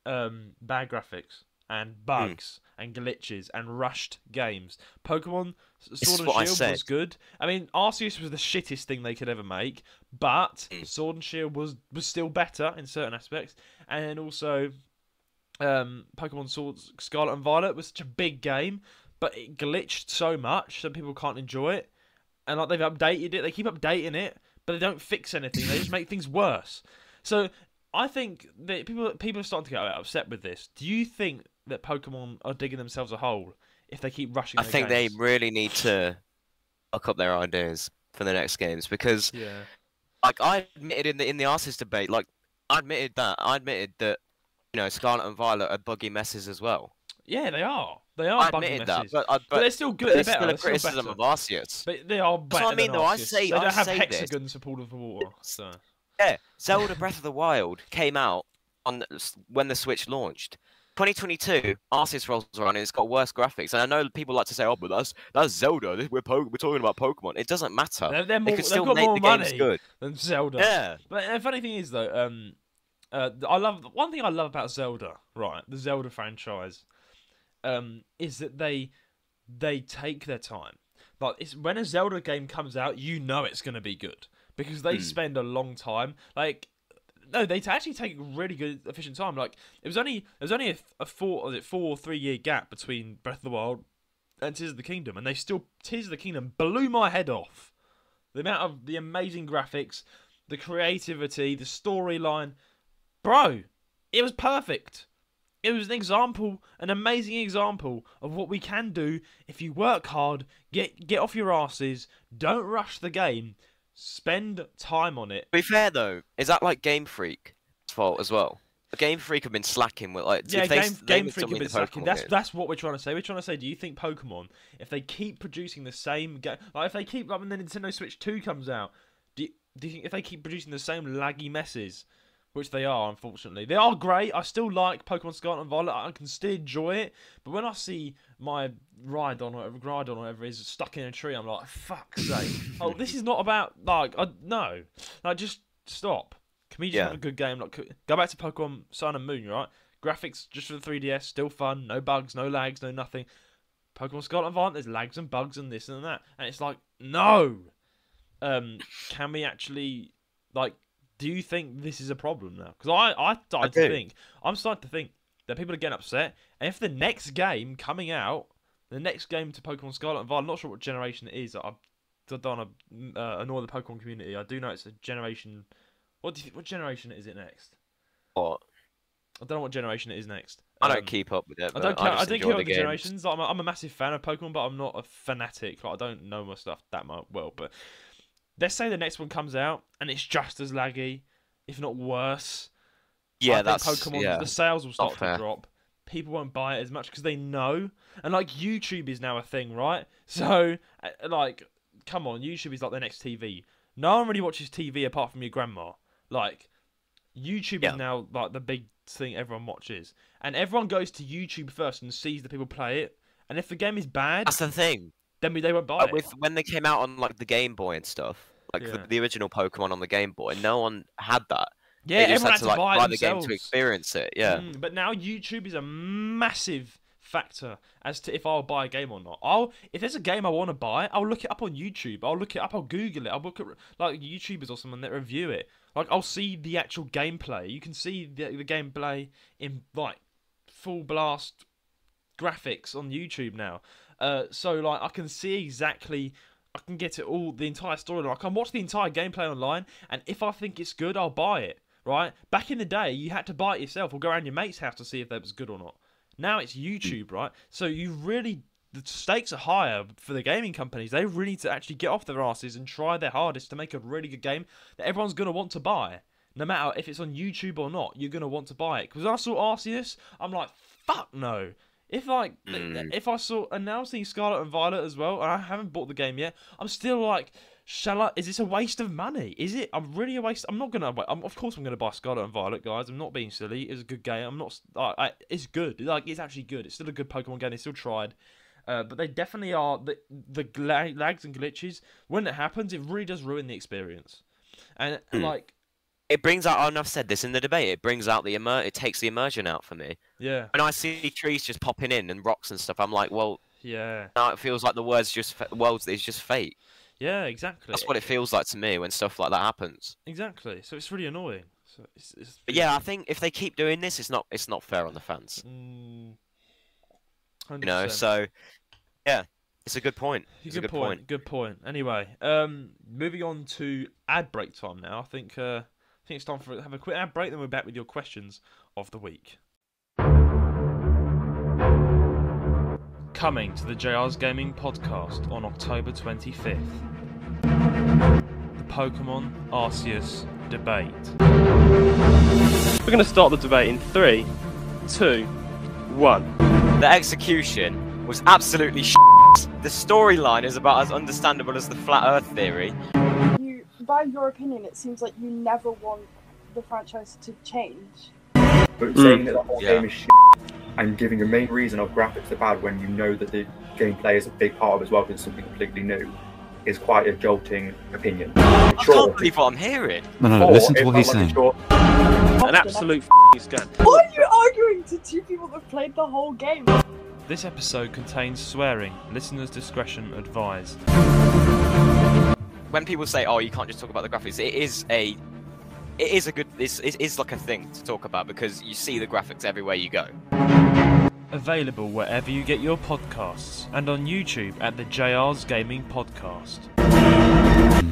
graphics and bugs and glitches and rushed games. Pokemon Sword and Shield was good. I mean, Arceus was the shittest thing they could ever make, but Sword and Shield was still better in certain aspects. And then also, Pokemon Sword, Scarlet and Violet was such a big game, but it glitched so much so people can't enjoy it. And like they've updated it, they keep updating it, but they don't fix anything. They just make things worse. So I think that people are starting to get upset with this. Do you think that Pokemon are digging themselves a hole if they keep rushing? I think they really need to look up their ideas for the next games because, like I admitted in the Arceus debate, like I admitted that Scarlet and Violet are buggy messes as well. Yeah, they are. They are buggy messes. But they're still good. They're still a criticism of Arceus. But they are better. That's what I mean, though. They don't have hexagons to pull the water. So. Yeah, Zelda Breath of the Wild came out when the Switch launched. 2022, Arceus rolls around and it's got worse graphics. And I know people like to say, "Oh, but that's Zelda. We're talking about Pokemon." It doesn't matter. They can still make the games good than Zelda. Yeah. But the funny thing is, though, one thing I love about Zelda, right? The Zelda franchise, is that they take their time. Like when a Zelda game comes out, you know it's going to be good because they spend a long time. Like. No, they actually take really good, efficient time. Like it was only a 4 or 3 year gap between Breath of the Wild and Tears of the Kingdom, and Tears of the Kingdom blew my head off. The amount of the amazing graphics, the creativity, the storyline, bro, it was perfect. It was an amazing example of what we can do if you work hard, get off your asses, don't rush the game. Spend time on it. To be fair though, is that like Game Freak's fault as well? Game Freak have been slacking with like Game Freak have been slacking. That's what we're trying to say. We're trying to say, do you think Pokemon, if they keep producing the same game, like if they keep when the Nintendo Switch 2 comes out, do you think if they keep producing the same laggy messes, which they are, unfortunately. They are great. I still like Pokemon Scarlet and Violet. I can still enjoy it. But when I see my Rhydon or whatever is stuck in a tree, I'm like, fuck's sake. Oh, this is not about, no. Like, just stop. Can we just have a good game? Like, go back to Pokemon Sun and Moon, right? Graphics just for the 3DS, still fun. No bugs, no lags, no nothing. Pokemon Scarlet and Violet, there's lags and bugs and this and that. And it's like, no. Can we actually, do you think this is a problem now? Because I'm starting to think that people are getting upset. And if the next game coming out, the next game to Pokemon Scarlet and Violet, I'm not sure what generation it is. I don't want to annoy the Pokemon community. I do know it's a generation. What generation is it next? What? I don't know what generation it is next. I don't keep up with it. I don't keep up with the generations. I'm a massive fan of Pokemon, but I'm not a fanatic. I don't know my stuff that well, but. Let's say the next one comes out and it's just as laggy, if not worse. Yeah, I think Pokemon. The sales will start to drop. People won't buy it as much because they know. And YouTube is now a thing, right? So come on, YouTube is like the next TV. No one really watches TV apart from your grandma. YouTube is now the big thing everyone watches, and everyone goes to YouTube first and sees the people play it. And if the game is bad, that's the thing. Then they won't buy it. When they came out on the Game Boy and stuff, the original Pokemon on the Game Boy, no one had that. Yeah, everyone had to buy the game to experience it. Yeah, but now YouTube is a massive factor as to if I'll buy a game or not. If there's a game I want to buy, I'll look it up on YouTube. I'll look it up. I'll Google it. I'll look at YouTubers or someone that review it. I'll see the actual gameplay. You can see the gameplay in full blast graphics on YouTube now. So I can see exactly I can get it all, the entire storyline. I can watch the entire gameplay online, and if I think it's good, I'll buy it. Right? Back in the day, you had to buy it yourself or go around your mate's house to see if that was good or not. Now it's YouTube, right? So the stakes are higher for the gaming companies. They really need to actually get off their asses and try their hardest to make a really good game that everyone's going to want to buy. No matter if it's on YouTube or not, you're going to want to buy it. Because when I saw Arceus, I'm like, fuck no. If I saw, and now I'm seeing Scarlet and Violet as well, and I haven't bought the game yet, I'm still like, is this a waste of money? Is it? I'm really a waste. I'm not gonna. Of course, I'm gonna buy Scarlet and Violet, guys. I'm not being silly. It's a good game. I'm not. It's good. Like, it's actually good. It's still a good Pokemon game. They still tried, but they definitely are the lags and glitches. When it happens, it really does ruin the experience. And like, it brings out. And I've said this in the debate. It brings out it takes the immersion out for me. Yeah. When I see trees just popping in and rocks and stuff, I'm like, well, yeah. Now it feels like the world is just fate. Yeah, exactly. That's what it feels like to me when stuff like that happens. Exactly. So it's really annoying. So but yeah, I think if they keep doing this, it's not fair on the fans. 100%. You know, so yeah, it's a good point. Good point. Anyway, moving on to ad break time now. I think it's time for have a quick ad break. Then we're back with your questions of the week. Coming to the JR's Gaming Podcast on October 25th. The Pokémon Arceus debate. We're going to start the debate in 3, 2, 1. The execution was absolutely shit. The storyline is about as understandable as the flat Earth theory. By your opinion, it seems like you never want the franchise to change. But saying that the whole game is shit and giving a main reason of graphics are bad when you know that the gameplay is a big part of it as well because it's something completely new is quite a jolting opinion. I can't believe what I'm hearing. No, listen to what he's saying. An absolute scam. Why are you arguing to two people that played the whole game? This episode contains swearing. Listeners' discretion advised. When people say, "Oh, you can't just talk about the graphics," it is like a thing to talk about because you see the graphics everywhere you go. Available wherever you get your podcasts and on YouTube at the JR's Gaming Podcast.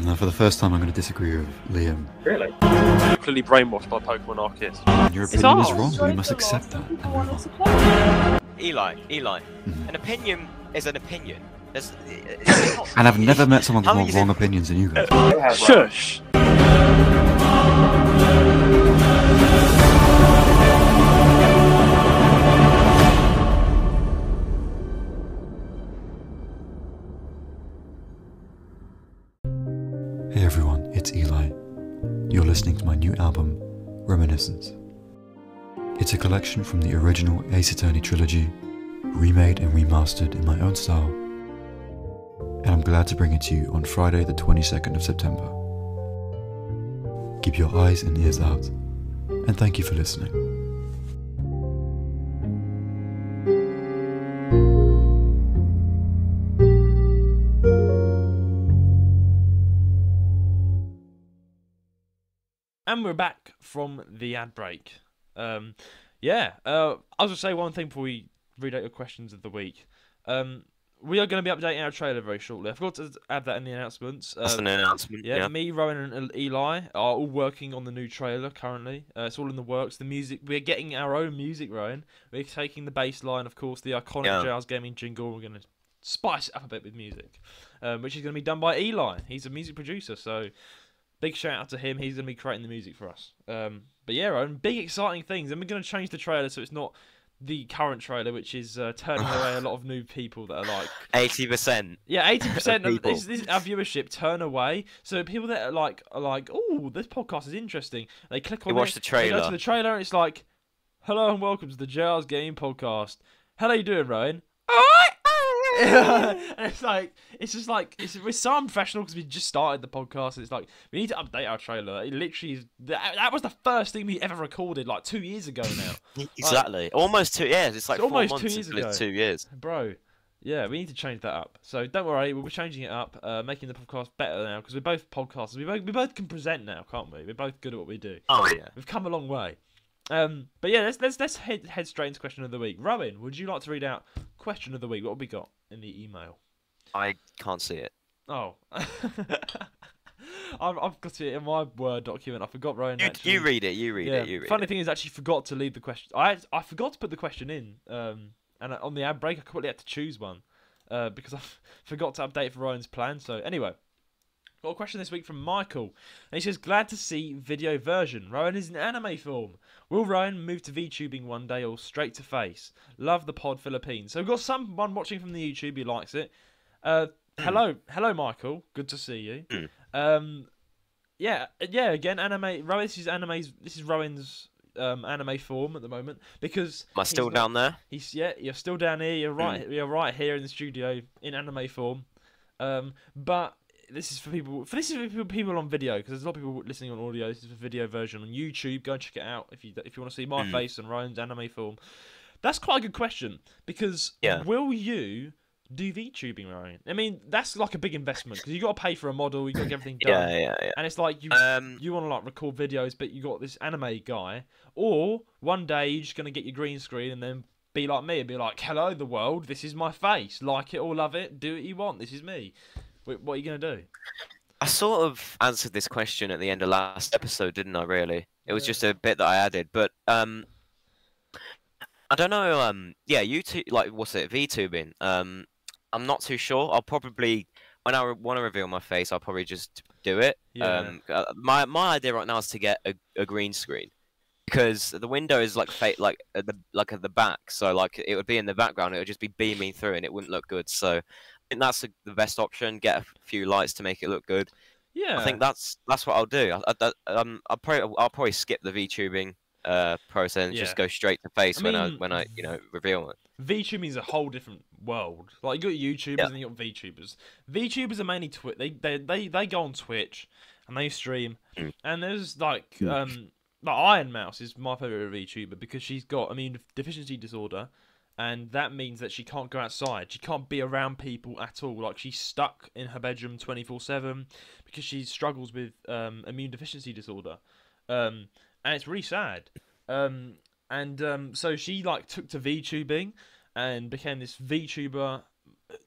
Now, for the first time, I'm going to disagree with Liam. Really? You're clearly brainwashed by Pokemon Arceus. Your opinion is wrong. We must accept that and move on. Eli, an opinion is an opinion. And I've never met someone with more wrong opinions than you guys. Shush! Hey everyone, it's Eli. You're listening to my new album, Reminiscence. It's a collection from the original Ace Attorney trilogy, remade and remastered in my own style, and I'm glad to bring it to you on Friday the 22nd of September. Keep your eyes and ears out, and thank you for listening. And we're back from the ad break. I was going to say one thing before we read out your questions of the week. We are going to be updating our trailer very shortly. I forgot to add that in the announcements. That's an announcement. Yeah, me, Rowan, and Eli are all working on the new trailer currently. It's all in the works. The music, we're getting our own music, Rowan. We're taking the bass line, of course, the iconic JR's Gaming jingle. We're going to spice it up a bit with music, which is going to be done by Eli. He's a music producer, so big shout out to him. He's going to be creating the music for us. But yeah, Rowan, big exciting things. And we're going to change the trailer so it's not the current trailer, which is turning away a lot of new people that are like 80%. Yeah, 80% of this our viewership turn away. So people that are like, oh, this podcast is interesting. They click on watch the trailer. They go to the trailer, and it's like, hello and welcome to the JR's Game Podcast. How are you doing, Rowan? And it's just like we're so unprofessional because we just started the podcast. It's like we need to update our trailer. It literally is, that was the first thing we ever recorded like 2 years ago now. Exactly, like, almost 2 years. It's like it's 4 almost months 2 years ago. 2 years, bro. Yeah, we need to change that up. So don't worry, we'll be changing it up, making the podcast better now because we're both podcasters. We both can present now, can't we? We're both good at what we do. Oh yeah, we've come a long way. But yeah, let's head straight into question of the week. Rowan, would you like to read out question of the week? What have we got in the email? I can't see it. Oh. I've got it in my Word document. I forgot Rowan. You read it. You read it. You read Funny it. thing is, I actually forgot to leave the question. I forgot to put the question in. And on the ad break, I quickly had to choose one. Because I forgot to update for Rowan's plan. So anyway, got a question this week from Michael, and he says, "Glad to see video version. Rowan is in anime form. Will Rowan move to VTubing one day or straight to face? Love the pod Philippines." So we've got someone watching from the YouTube who likes it. Hello, Michael. Good to see you. Yeah. Again, anime. Rowan, this is Rowan's anime form at the moment because. Am I still down there? You're still down here. You're right. You're right here in the studio in anime form. But this is for people. This is for people on video because there's a lot of people listening on audio. This is for video version on YouTube. Go and check it out if you want to see my face and Ryan's anime form. That's quite a good question because will you do VTubing, Ryan? I mean, that's like a big investment because you got to pay for a model, you got to get everything done. Yeah. And it's like you want to like record videos, but you got this anime guy, or one day you're just gonna get your green screen and then be like me and be like, "Hello, the world. This is my face. Like it or love it. Do what you want. This is me." What are you gonna do? I sort of answered this question at the end of last episode, didn't I? Really, it was just a bit that I added, but I don't know. YouTube, like what's it? VTubing. I'm not too sure. I'll probably, when I want to reveal my face, I'll probably just do it. Yeah. My idea right now is to get a green screen because the window is like at the back, so like it would be in the background. It would just be beaming through, and it wouldn't look good. So I think that's the best option. Get a few lights to make it look good. Yeah. I think that's what I'll do. I'll probably skip the VTubing process and just go straight to face when I reveal it. VTubing is a whole different world. Like you got YouTubers and you got VTubers. VTubers are mainly they go on Twitch and they stream. And there's like Iron Mouse is my favorite VTuber because she's got immune deficiency disorder, and that means that she can't go outside. She can't be around people at all. Like she's stuck in her bedroom 24/7 because she struggles with immune deficiency disorder. And it's really sad. So she like took to VTubing and became this VTuber,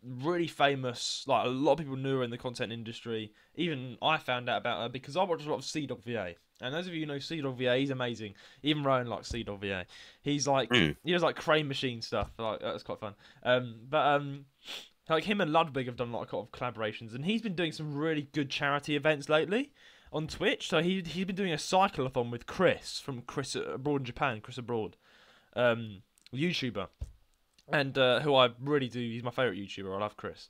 really famous. Like a lot of people knew her in the content industry. Even I found out about her because I watched a lot of CDog VA. And those of you who know CDog VA, he's amazing. Even Rowan likes CDog VA. He's like he does like crane machine stuff. Like that's quite fun. Like him and Ludwig have done like a lot of collaborations, and he's been doing some really good charity events lately on Twitch. So he's been doing a cycleathon with Chris from Chris Abroad in Japan, Chris Abroad, YouTuber, and who I really do. He's my favourite YouTuber. I love Chris.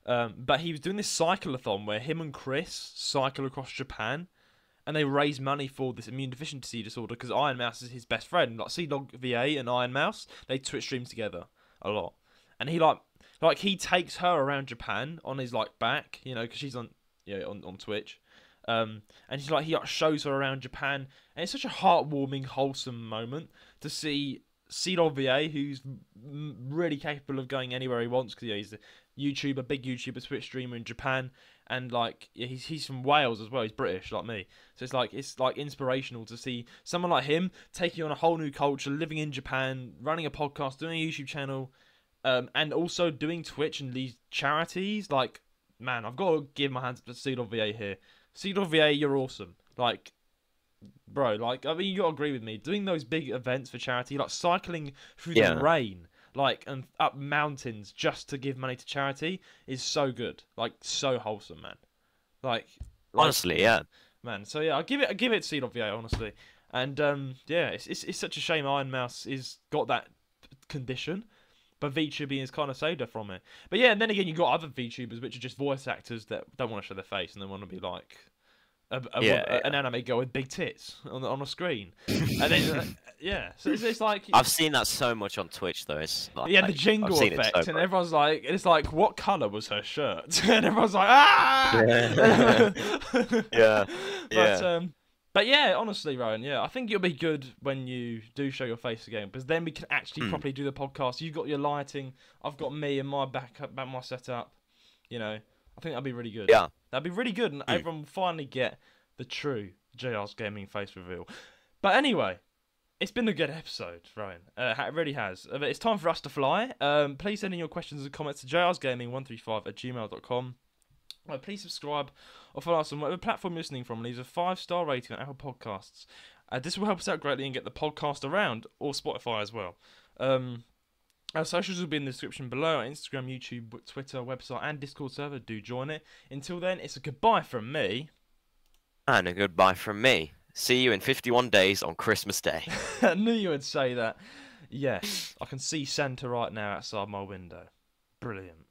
But he was doing this cycleathon where him and Chris cycle across Japan, and they raise money for this immune deficiency disorder because Iron Mouse is his best friend. Like CDog VA and Iron Mouse, they Twitch stream together a lot, and he like he takes her around Japan on his like back, because she's on on Twitch. And he shows her around Japan, and it's such a heartwarming, wholesome moment to see CDog VA, who's really capable of going anywhere he wants because he's a YouTuber, big YouTuber, Twitch streamer in Japan, and he's from Wales as well. He's British like me, so it's inspirational to see someone like him taking on a whole new culture, living in Japan, running a podcast, doing a YouTube channel, and also doing Twitch and these charities. Like, man, I've got to give my hands to CDog VA here. CDog VA, you're awesome. Like, bro, I mean, you gotta agree with me. Doing those big events for charity, like cycling through the rain, and up mountains just to give money to charity, is so good. Like, so wholesome, man. Honestly, yeah. Man, so yeah, I give it CDog VA, honestly. And it's such a shame Iron Mouse is got that condition. But VTubing has kind of saved her from it. But yeah, and then again, you've got other VTubers which are just voice actors that don't want to show their face and they want to be like an anime girl with big tits on a screen. And then, so it's like... I've seen that so much on Twitch, though. It's like, the jingle effect, and everyone's like... It's like, what colour was her shirt? And everyone's like, ah! Yeah. But yeah, honestly, Rowan, I think it'll be good when you do show your face again, because then we can actually properly do the podcast. You've got your lighting, I've got me and my backup, my setup. I think that'd be really good. Yeah, that'd be really good, and everyone will finally get the true JR's Gaming face reveal. But anyway, it's been a good episode, Rowan. It really has. It's time for us to fly. Please send in your questions and comments to jrsgaming135@gmail.com. Right, please subscribe or follow us on whatever platform you're listening from. Leave a 5-star rating on Apple Podcasts. This will help us out greatly and get the podcast around, or Spotify as well. Our socials will be in the description below. Our Instagram, YouTube, Twitter, website, and Discord server. Do join it. Until then, it's a goodbye from me. And a goodbye from me. See you in 51 days on Christmas Day. I knew you would say that. Yes, I can see Santa right now outside my window. Brilliant.